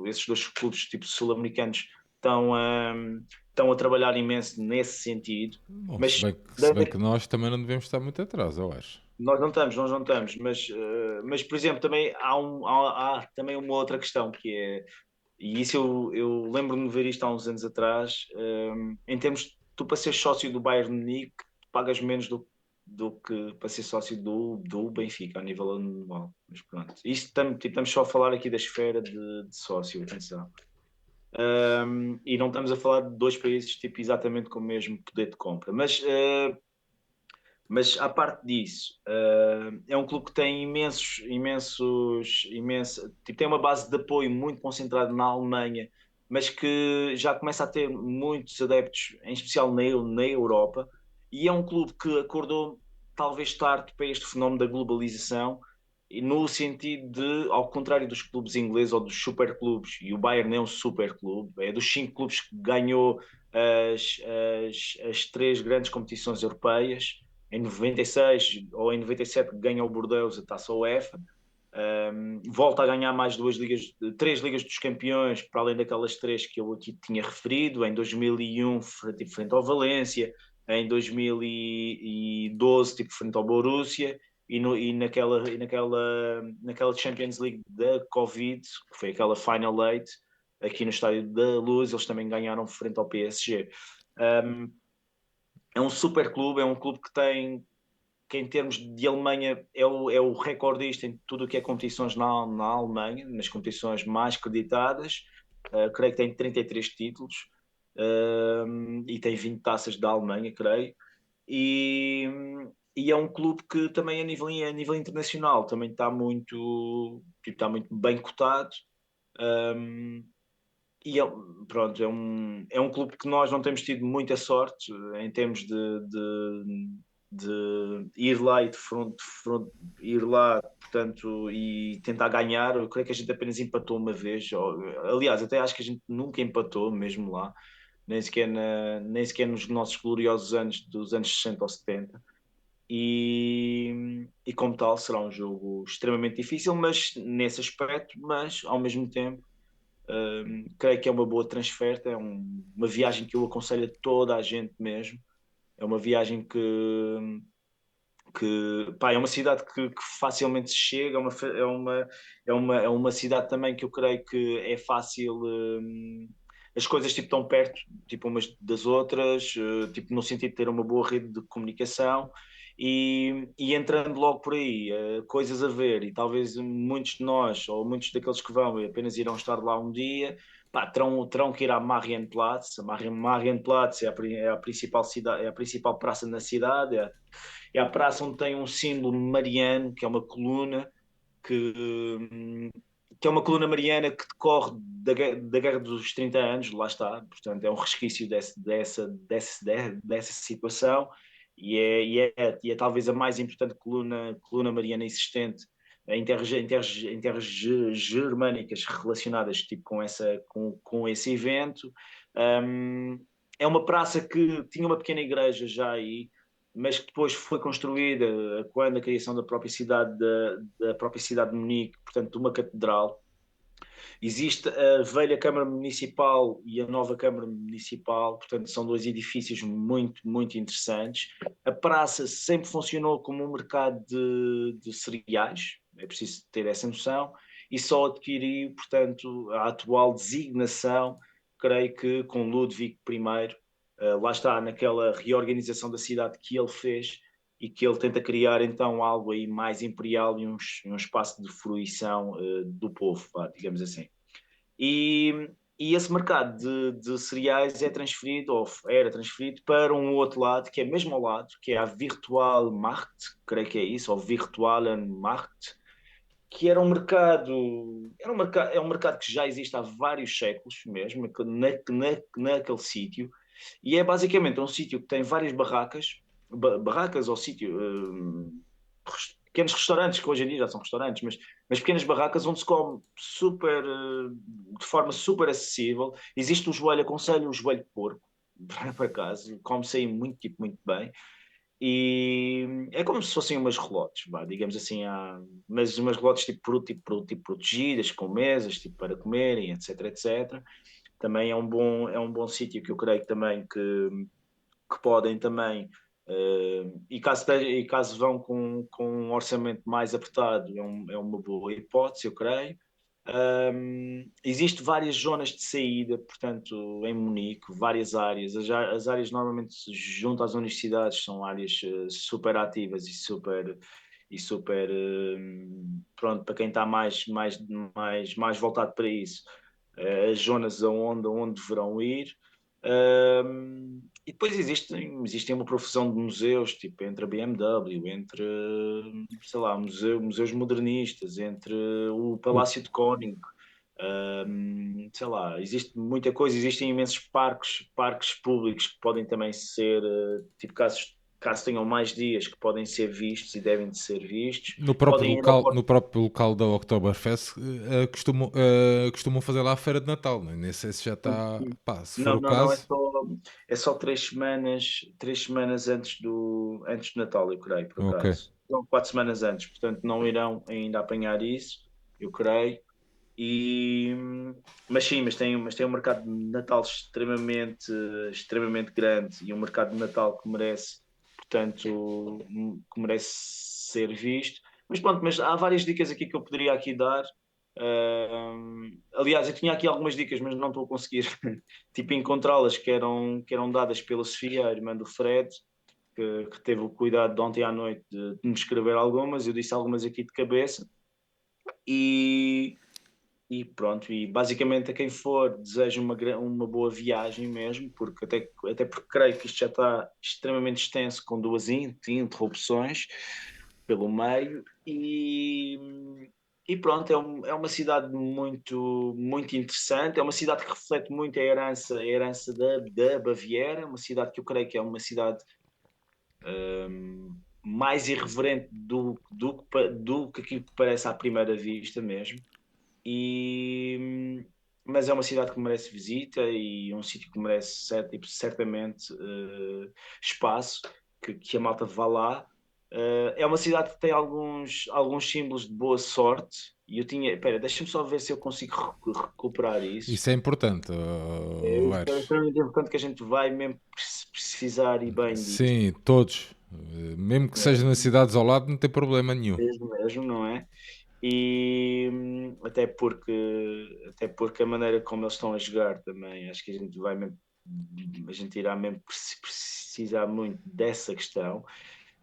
B: esses dois clubes tipo sul-americanos estão a trabalhar imenso nesse sentido.
A: Bom, se
B: Mas
A: bem, se bem que nós também não devemos estar muito atrás, eu acho.
B: nós não estamos, mas por exemplo, também há também uma outra questão que é, e isso eu lembro-me de ver isto há uns anos atrás, em termos, tu para ser sócio do Bayern de Munique, pagas menos do que para ser sócio do Benfica, a nível anual. Mas pronto, isto tipo, estamos só a falar aqui da esfera de sócio, atenção. E não estamos a falar de dois países tipo, exatamente com o mesmo poder de compra. Mas à parte disso, é um clube que tem tipo, tem uma base de apoio muito concentrada na Alemanha, mas que já começa a ter muitos adeptos, em especial na Europa, e é um clube que acordou talvez tarde para este fenómeno da globalização, e no sentido de, ao contrário dos clubes ingleses ou dos superclubes, e o Bayern é um superclube, é dos 5 clubes que ganhou as 3 grandes competições europeias. Em 96 ou em 97 ganha o Bordeaux a Taça UEFA, volta a ganhar mais 3 ligas dos campeões, para além daquelas 3 que eu aqui tinha referido, em 2001 frente ao Valência, em 2012 tipo, frente ao Borussia, e naquela Champions League da Covid, que foi aquela Final Eight, aqui no Estádio da Luz, eles também ganharam frente ao PSG. Um, é um super clube, é um clube que em termos de Alemanha é o recordista em tudo o que é competições na Alemanha, nas competições mais creditadas. Creio que tem 33 títulos, e tem 20 taças da Alemanha, creio. E, e é um clube que também a nível internacional também está muito bem cotado. Um, e pronto, é um clube que nós não temos tido muita sorte em termos de ir lá e ir lá, portanto, e tentar ganhar. Eu creio que a gente apenas empatou uma vez. Aliás, até acho que a gente nunca empatou mesmo lá, nem sequer nos nossos gloriosos anos dos anos 60 ou 70. E como tal será um jogo extremamente difícil, mas nesse aspecto, mas ao mesmo tempo creio que é uma boa transferta, é uma viagem que eu aconselho a toda a gente mesmo. É uma viagem que pá, é uma cidade que facilmente se chega, é uma cidade também que eu creio que é fácil. As coisas tipo, estão perto tipo, umas das outras, tipo, no sentido de ter uma boa rede de comunicação. E entrando logo por aí, coisas a ver, e talvez muitos de nós, ou muitos daqueles que vão, apenas irão estar lá um dia, pá, terão que ir à Marienplatz. A Marienplatz é a principal cidade, é a principal praça na cidade, é a praça onde tem um símbolo mariano, que é uma coluna, que é uma coluna mariana que decorre da Guerra dos 30 anos, lá está, portanto é um resquício dessa situação, e é talvez a mais importante coluna mariana existente em terras germânicas relacionadas tipo, com esse evento. Um, é uma praça que tinha uma pequena igreja já aí, mas que depois foi construída quando a criação da própria cidade de Munique, portanto, de uma catedral. Existe a velha Câmara Municipal e a nova Câmara Municipal, portanto, são dois edifícios muito, muito interessantes. A praça sempre funcionou como um mercado de cereais, é preciso ter essa noção, e só adquiriu, portanto, a atual designação, creio que com Ludwig I, lá está, naquela reorganização da cidade que ele fez e que ele tenta criar então algo aí mais imperial e um espaço de fruição do povo, vá, digamos assim. E esse mercado de cereais é transferido, ou era transferido, para um outro lado, que é mesmo ao lado, que é a Virtual Markt, creio que é isso, ou Virtualen Markt, que é um mercado que já existe há vários séculos mesmo, naquele sítio, e é basicamente um sítio que tem várias barracas, barracas ou sítio, pequenos restaurantes, que hoje em dia já são restaurantes, mas pequenas barracas onde se come super, de forma super acessível. Existe o joelho, aconselho o joelho de porco, por acaso, come-se aí muito, tipo, muito bem. E é como se fossem umas relotes, vá, digamos assim, mas umas relotes tipo protegidas, com mesas, tipo para comerem, etc, etc. Também é um bom sítio que eu creio que também que podem também, e caso vão com um orçamento mais apertado, é uma boa hipótese, eu creio. Existe várias zonas de saída, portanto, em Munique, várias áreas. As áreas normalmente junto às universidades são áreas super ativas e super, pronto, para quem está mais voltado para isso. As zonas onde deverão ir. E depois existem uma profusão de museus, tipo entre a BMW, entre, sei lá, museus modernistas, entre o
A: O-
B: Palácio de Koning, sei lá, existe muita coisa, existem imensos parques públicos que podem também ser, tipo, caso tenham mais dias, que podem ser vistos e devem de ser vistos.
A: No próprio
B: Podem ir ao
A: local,
B: Porto.
A: no próprio local da Oktoberfest costumam fazer lá a feira de Natal, não é? Nem sei se já está. Pá, se for
B: Não,
A: o
B: não, não,
A: caso,
B: é só 3 semanas antes do Natal, eu creio, por
A: ok.
B: acaso. São 4 semanas antes, portanto não irão ainda apanhar isso, eu creio. E, mas sim, mas tem um mercado de Natal extremamente grande e um mercado de Natal que merece, portanto, que merece ser visto. Mas pronto, mas há várias dicas aqui que eu poderia aqui dar. Aliás, eu tinha aqui algumas dicas, mas não estou a conseguir tipo encontrá-las que eram dadas pela Sofia, a irmã do Fred, que teve o cuidado de ontem à noite de me escrever algumas. Eu disse algumas aqui de cabeça e pronto, e basicamente a quem for desejo uma boa viagem mesmo, porque até porque creio que isto já está extremamente extenso, com duas interrupções pelo meio, e pronto, é uma cidade muito, muito interessante, é uma cidade que reflete muito a herança da Baviera, uma cidade que eu creio que é uma cidade mais irreverente do que aquilo que parece à primeira vista mesmo. Mas é uma cidade que merece visita e um sítio que merece tipo, certamente espaço, que a malta vá lá. É uma cidade que tem alguns símbolos de boa sorte. E eu tinha. Espera, deixa-me só ver se eu consigo recuperar isso.
A: Isso é importante,
B: Isto é
A: Aires.
B: extremamente importante que a gente vai mesmo precisar e bem disto.
A: Sim, todos. Mesmo que seja nas
B: Mesmo,
A: cidades ao lado, não tem problema nenhum.
B: mesmo, não é? E até porque a maneira como eles estão a jogar também, acho que a gente irá mesmo precisar muito dessa questão.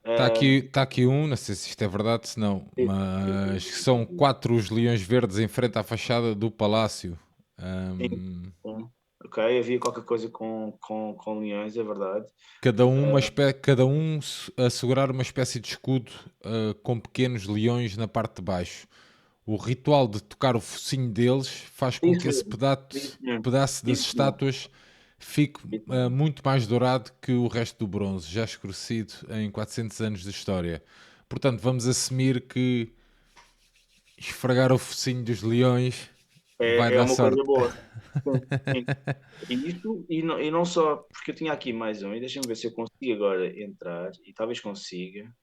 B: Um,
A: Está aqui um, não sei se isto é verdade, se não,
B: diz-
A: mas que são
B: diz-
A: 4 os leões verdes em frente à fachada do palácio.
B: sim,
A: Ahm,
B: sim. Ok, havia qualquer coisa com leões, é verdade.
A: cada um a segurar uma espécie de escudo com pequenos leões na parte de baixo. O ritual de tocar o focinho deles faz com
B: Isso
A: que esse
B: mesmo, isso mesmo,
A: pedaço das
B: isso mesmo,
A: estátuas fique
B: isso mesmo.
A: muito mais dourado que o resto do bronze, já escurecido em 400 anos de história. Portanto, vamos assumir que esfregar o focinho dos leões vai
B: É
A: dar
B: uma coisa
A: sorte.
B: boa. Sim, sim. E não só, porque eu tinha aqui mais um, e deixa-me ver se eu consigo agora entrar, e talvez consiga.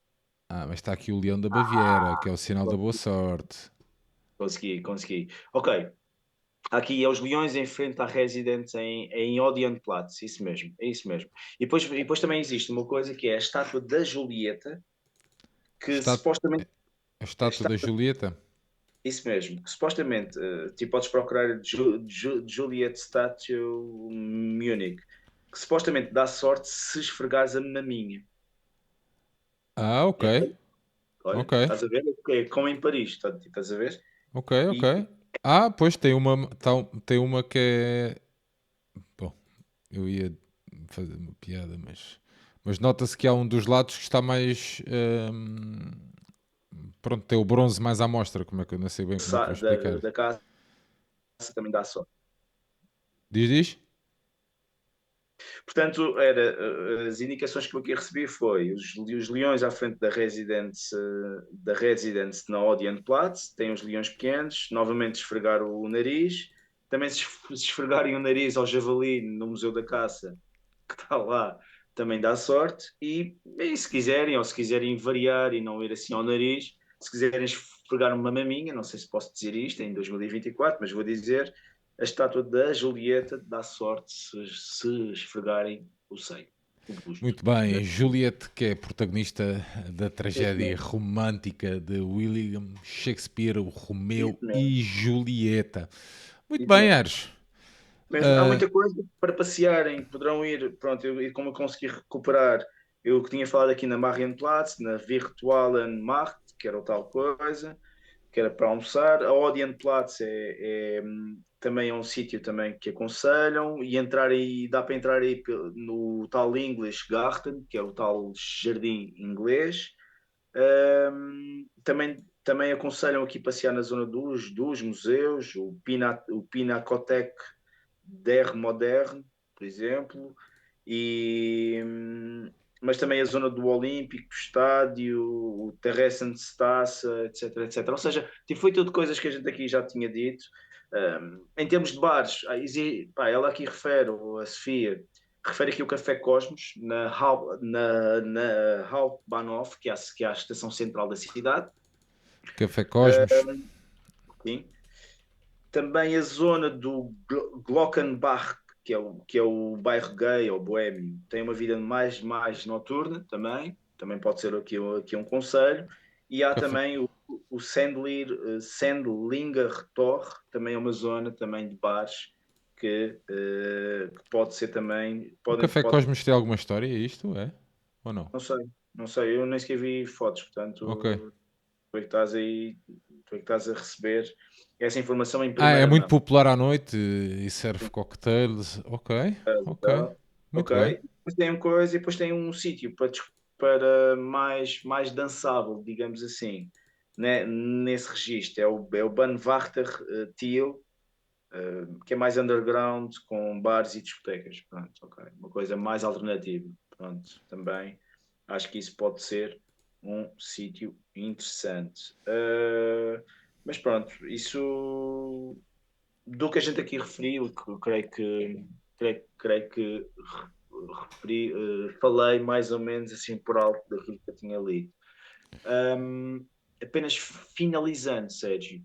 A: Ah, mas está aqui o leão da Baviera, que é o sinal da boa sorte.
B: Consegui, consegui. Ok, aqui é os Leões em frente à Residence em Odeonplatz, isso mesmo, é isso mesmo. E depois também existe uma coisa que é a estátua da Julieta, que
A: Está
B: supostamente
A: a
B: a
A: estátua da
B: estátua
A: Julieta?
B: Isso mesmo. Supostamente, tipo, podes procurar Juliet Statue Munich, que supostamente dá sorte se esfregares a maminha.
A: Ah, ok.
B: É, olha,
A: Ok.
B: estás a ver? É como em Paris, estás a ver?
A: Ok, ok.
B: E
A: Ah, pois tem uma que é. Bom, eu ia fazer uma piada, mas nota-se que há um dos lados que está mais. Pronto, tem o bronze mais à mostra. Como é que eu não sei bem como é que vou explicar?
B: da casa também dá sorte.
A: Diz?
B: Portanto, as indicações que eu aqui recebi foi os leões à frente da Residence na Odeonplatz, tem os leões pequenos, novamente esfregar o nariz, também se esfregarem o nariz ao javali no Museu da Caça, que está lá, também dá sorte, e se quiserem, ou se quiserem variar e não ir assim ao nariz, se quiserem esfregar uma maminha, não sei se posso dizer isto em 2024, mas vou dizer, a estátua da Julieta dá sorte se esfregarem o seio, o busto.
A: Muito bem, Juliet, que é protagonista da
B: Isso
A: tragédia
B: mesmo,
A: romântica de William Shakespeare, o Romeu
B: isso mesmo,
A: e Julieta. Muito
B: isso
A: bem,
B: mesmo.
A: Ares.
B: Mesmo, há
A: Ah,
B: muita coisa para passearem, poderão ir, pronto, e como eu consegui recuperar, eu que tinha falado aqui na Marienplatz, na Virtualen Markt, que era o tal coisa, que era para almoçar. A Odeonplatz também é um sítio também que aconselham e entrar aí, dá para entrar aí no tal English Garden, que é o tal jardim inglês. Também aconselham aqui passear na zona dos museus, o Pinacothek der Moderne, por exemplo, e, mas também a zona do Olímpico, estádio, o Theresienstraße, etc, etc. Ou seja, tipo, foi tudo coisas que a gente aqui já tinha dito. Em termos de bares, ela aqui refere, ou a Sofia, refere aqui o Café Cosmos, na Hauptbahnhof, que é a estação central da cidade.
A: Café Cosmos.
B: Sim. Também a zona do Glockenbach, que é o bairro gay ou boêmio, tem uma vida mais noturna também pode ser aqui um conselho. E há
A: Café,
B: também o Sendlinger Torre, também é uma zona também de bares que pode ser também,
A: o Café
B: pode,
A: Cosmos tem alguma história, é isto? É? Ou não?
B: não sei, eu nem sequer vi fotos,
A: Ok.
B: portanto, tu é que estás aí, tu é que estás a receber essa informação em
A: Ah, é
B: primeira
A: muito
B: mão.
A: popular à noite e serve cocktails. Ok, ok.
B: Tá?
A: Muito
B: Ok.
A: bem.
B: Depois tem uma coisa e depois tem um sítio para mais dançável, digamos assim, né? Nesse registro. É o Banwachter Thiel, que é mais underground, com bares e discotecas. Pronto, ok. Uma coisa mais alternativa. Pronto, também acho que isso pode ser um sítio interessante. Mas pronto, isso do que a gente aqui referiu, que eu creio que falei mais ou menos assim por alto daquilo que eu tinha lido. Um, Apenas finalizando, Sérgio,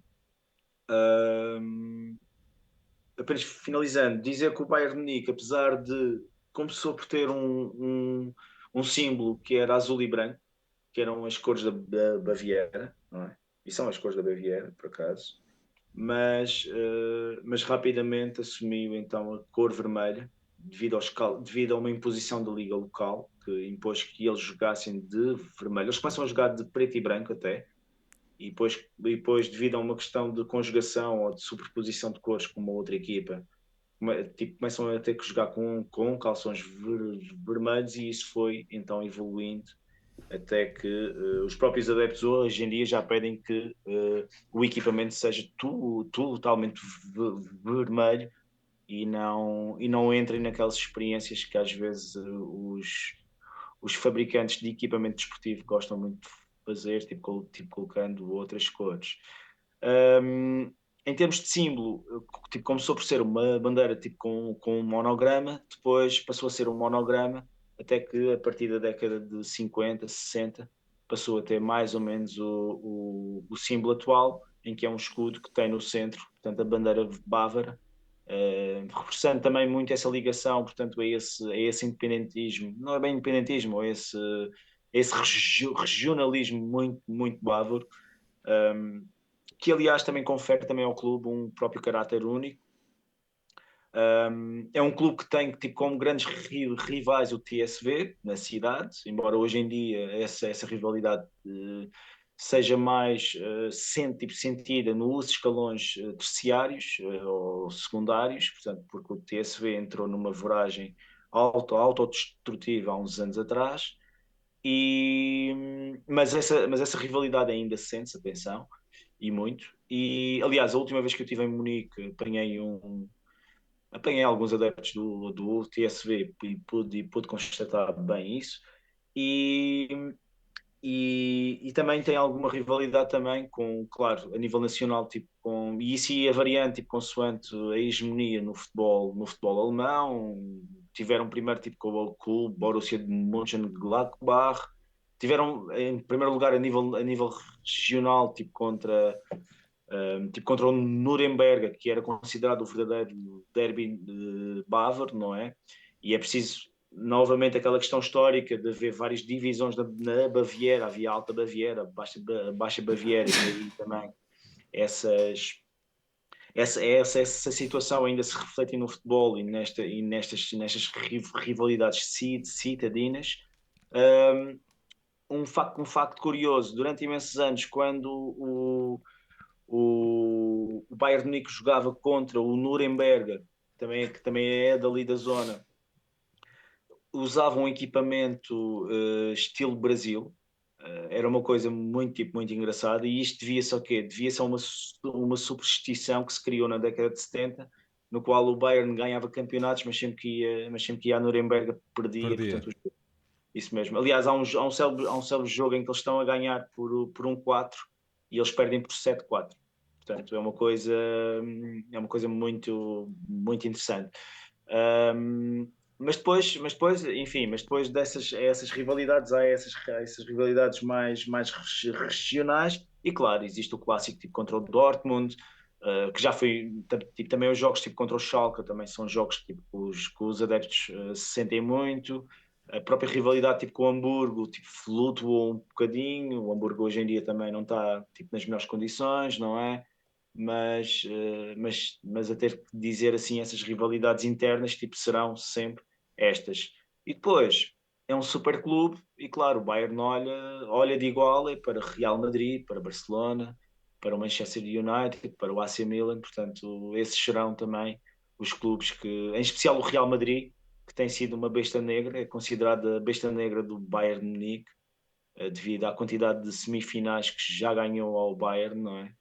B: um, apenas finalizando, dizer que o Bayern de Munique, apesar de começou por ter um símbolo que era azul e branco, que eram as cores da Baviera, não é? E são as cores da Baviera, por acaso, mas rapidamente assumiu então a cor vermelha devido a uma imposição da liga local que impôs que eles jogassem de vermelho. Eles começam a jogar de preto e branco até, e depois devido a uma questão de conjugação ou de superposição de cores com uma outra equipa, tipo, começam a ter que jogar com calções vermelhos, e isso foi então evoluindo até que os próprios adeptos hoje em dia já pedem que o equipamento seja totalmente vermelho, e não entrem naquelas experiências que às vezes os fabricantes de equipamento desportivo gostam muito de fazer, tipo colocando outras cores. Um, Em termos de símbolo, tipo, começou por ser uma bandeira tipo, com um monograma, depois passou a ser um monograma, até que a partir da década de 50, 60, passou a ter mais ou menos o símbolo atual, em que é um escudo que tem no centro, portanto, a bandeira bávara, reforçando também muito essa ligação, portanto, a esse independentismo, não é bem independentismo, a esse regionalismo muito, muito bávaro, um, que aliás também confere também ao clube um próprio caráter único. É um clube que tem tipo, como grandes rivais o TSV na cidade, embora hoje em dia essa rivalidade seja mais tipo, sentida nos escalões terciários ou secundários, portanto, porque o TSV entrou numa voragem autodestrutiva há uns anos atrás, mas essa rivalidade ainda se sente, atenção, e muito. E, aliás, a última vez que eu estive em Munique, apanhei alguns adeptos do TSV e pude constatar bem isso. E, e também tem alguma rivalidade também com, claro, a nível nacional, tipo, e isso ia variando, tipo, consoante a hegemonia no futebol alemão. Tiveram primeiro tipo com o Borussia de Mönchengladbach, tiveram em primeiro lugar a nível regional, tipo contra o Nuremberg, que era considerado o verdadeiro derby bávaro, não é? E é preciso, novamente, aquela questão histórica de haver várias divisões na Baviera, havia Alta Baviera, Baixa Baviera, e aí também essa situação ainda se reflete no futebol e nestas rivalidades citadinas. Um facto curioso, durante imensos anos, quando o Bayern de Munique jogava contra o Nuremberg, que também é dali da zona, usava um equipamento estilo Brasil. Era uma coisa muito engraçada, e isto devia-se ao quê? Devia-se a uma superstição que se criou na década de 70, no qual o Bayern ganhava campeonatos, mas sempre que ia a Nuremberg perdia,
A: Perdia.
B: portanto, isso mesmo. Aliás, há um célebre jogo em que eles estão a ganhar por 1-4 e eles perdem por 7-4. Portanto, é uma coisa muito interessante. Um, mas depois essas rivalidades, há essas rivalidades mais regionais, e claro, existe o clássico tipo contra o Dortmund, que já foi, tipo, também os jogos tipo contra o Schalke, também são jogos tipo, que os adeptos se sentem muito. A própria rivalidade tipo, com o Hamburgo tipo, flutuou um bocadinho. O Hamburgo hoje em dia também não está tipo, nas melhores condições, não é? Mas a ter que dizer assim, essas rivalidades internas tipo, serão sempre estas. E depois é um super clube, e claro, o Bayern olha de igual para Real Madrid, para Barcelona, para o Manchester United, para o AC Milan. Portanto, esses serão também os clubes que, em especial o Real Madrid, que tem sido uma besta negra, é considerada a besta negra do Bayern de Munique, devido à quantidade de semifinais que já ganhou ao Bayern, não é?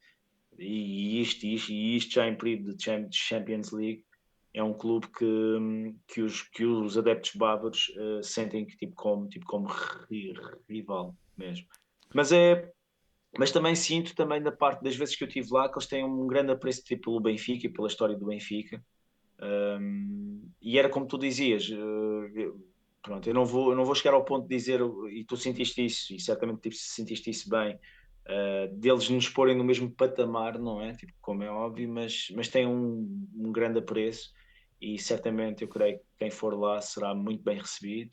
B: E isto já em período de Champions League, é um clube que os adeptos bávaros sentem que tipo como rival mesmo. Mas mas também sinto também da parte das vezes que eu estive lá que eles têm um grande apreço tipo, pelo Benfica e pela história do Benfica. E era como tu dizias, pronto, eu não vou chegar ao ponto de dizer, e tu sentiste isso, e certamente tipo, sentiste isso bem, deles nos porem no mesmo patamar, não é? Tipo, como é óbvio, mas tem um grande apreço, e certamente eu creio que quem for lá será muito bem recebido.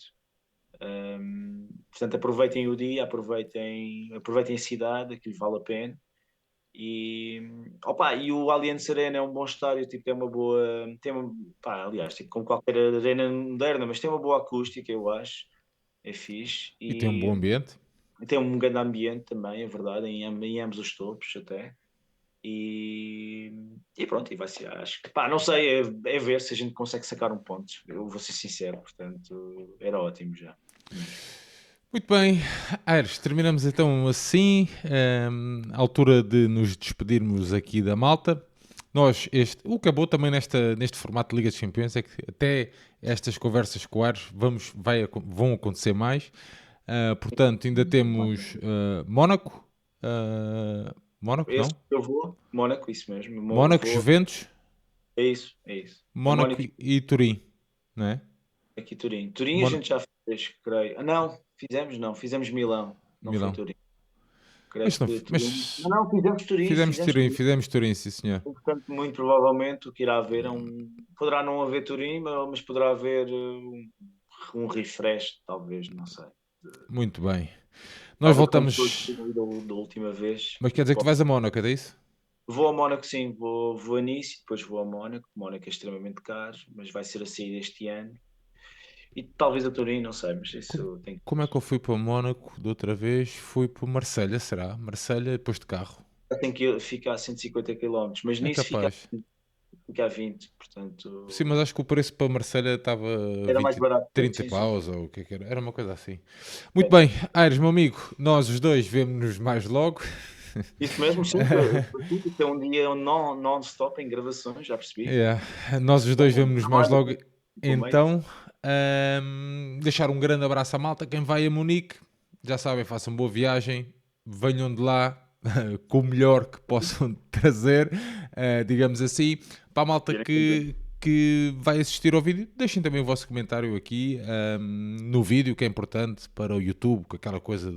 B: Portanto, aproveitem o dia, aproveitem a cidade, que vale a pena. E o Allianz Arena é um bom estádio, tipo, tem uma boa. Aliás, tipo, como qualquer arena moderna, mas tem uma boa acústica, eu acho. É fixe.
A: E tem um bom ambiente.
B: Tem um grande ambiente também, é verdade, em ambos os topos até. E pronto, e vai ser, acho que, não sei, é ver se a gente consegue sacar um ponto. Eu vou ser sincero, portanto, era ótimo já. Mesmo.
A: Muito bem, Aires, terminamos então assim, a altura de nos despedirmos aqui da malta. O que é bom também neste formato de Liga dos Campeões é que até estas conversas com o Aires vão acontecer mais. Portanto, ainda temos Mónaco, Mónaco
B: Esse
A: não?
B: eu vou, Mónaco, isso mesmo.
A: Mónaco,
B: Vou,
A: Juventus,
B: é isso, é isso. É
A: Mónaco
B: Mónaco
A: e Turim, não é?
B: aqui Turim. Turim a
A: Mónaco,
B: gente já fez, creio. Não, fizemos Milão, não foi
A: Milão.
B: Turim. Creio
A: Não,
B: que Turim.
A: mas
B: Fizemos Turim, fizemos Turim.
A: Fizemos Turim, sim senhor.
B: Portanto, muito provavelmente o que irá haver poderá não haver Turim, mas poderá haver um refresh, talvez, não sei.
A: Muito bem. Nós
B: Tal e como foi
A: voltamos.
B: da última vez.
A: Mas quer dizer que tu vais a Mónaco, é isso?
B: Vou a Mónaco, sim, vou a Nice, depois vou a Mónaco. Mónaco é extremamente caro, mas vai ser a sair este ano. E talvez a Turim, não sei, mas
A: Como,
B: isso tem que
A: como é que eu fui para Mónaco da outra vez? Fui para Marselha, será? Marselha depois de carro.
B: tem que ficar a 150 km, mas
A: É
B: Nice
A: capaz.
B: fica a 20,
A: Sim,
B: portanto
A: mas acho que o preço para Marselha estava
B: era mais
A: 20,
B: barato.
A: 30
B: Sim, sim.
A: paus ou o que é que era? Era uma coisa assim.
B: É,
A: Muito bem, Aires, meu amigo, nós os dois vemos-nos mais logo.
B: isso mesmo, sim, que é um dia non-stop em gravações, já percebi.
A: Yeah. Nós os dois vemos-nos mais
B: Trabalho
A: logo.
B: pelo meio.
A: Então, deixar um grande abraço à malta. Quem vai a Munique, já sabem, façam boa viagem, venham de lá com o melhor que possam trazer, digamos assim. Para a malta que vai assistir ao vídeo, deixem também o vosso comentário aqui no vídeo, que é importante para o YouTube, com aquela coisa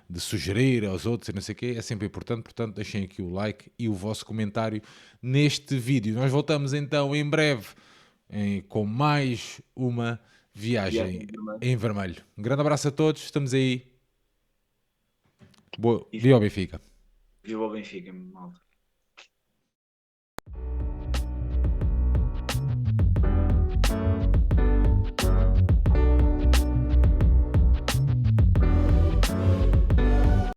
A: de sugerir aos outros e não sei o quê, é sempre importante, portanto deixem aqui o like e o vosso comentário neste vídeo. Nós voltamos então em breve com mais uma
B: Viagem
A: viagem
B: também.
A: em vermelho. Um grande abraço a todos, estamos aí. Boa,
B: E
A: viva o Benfica.
B: viva o Benfica, malta.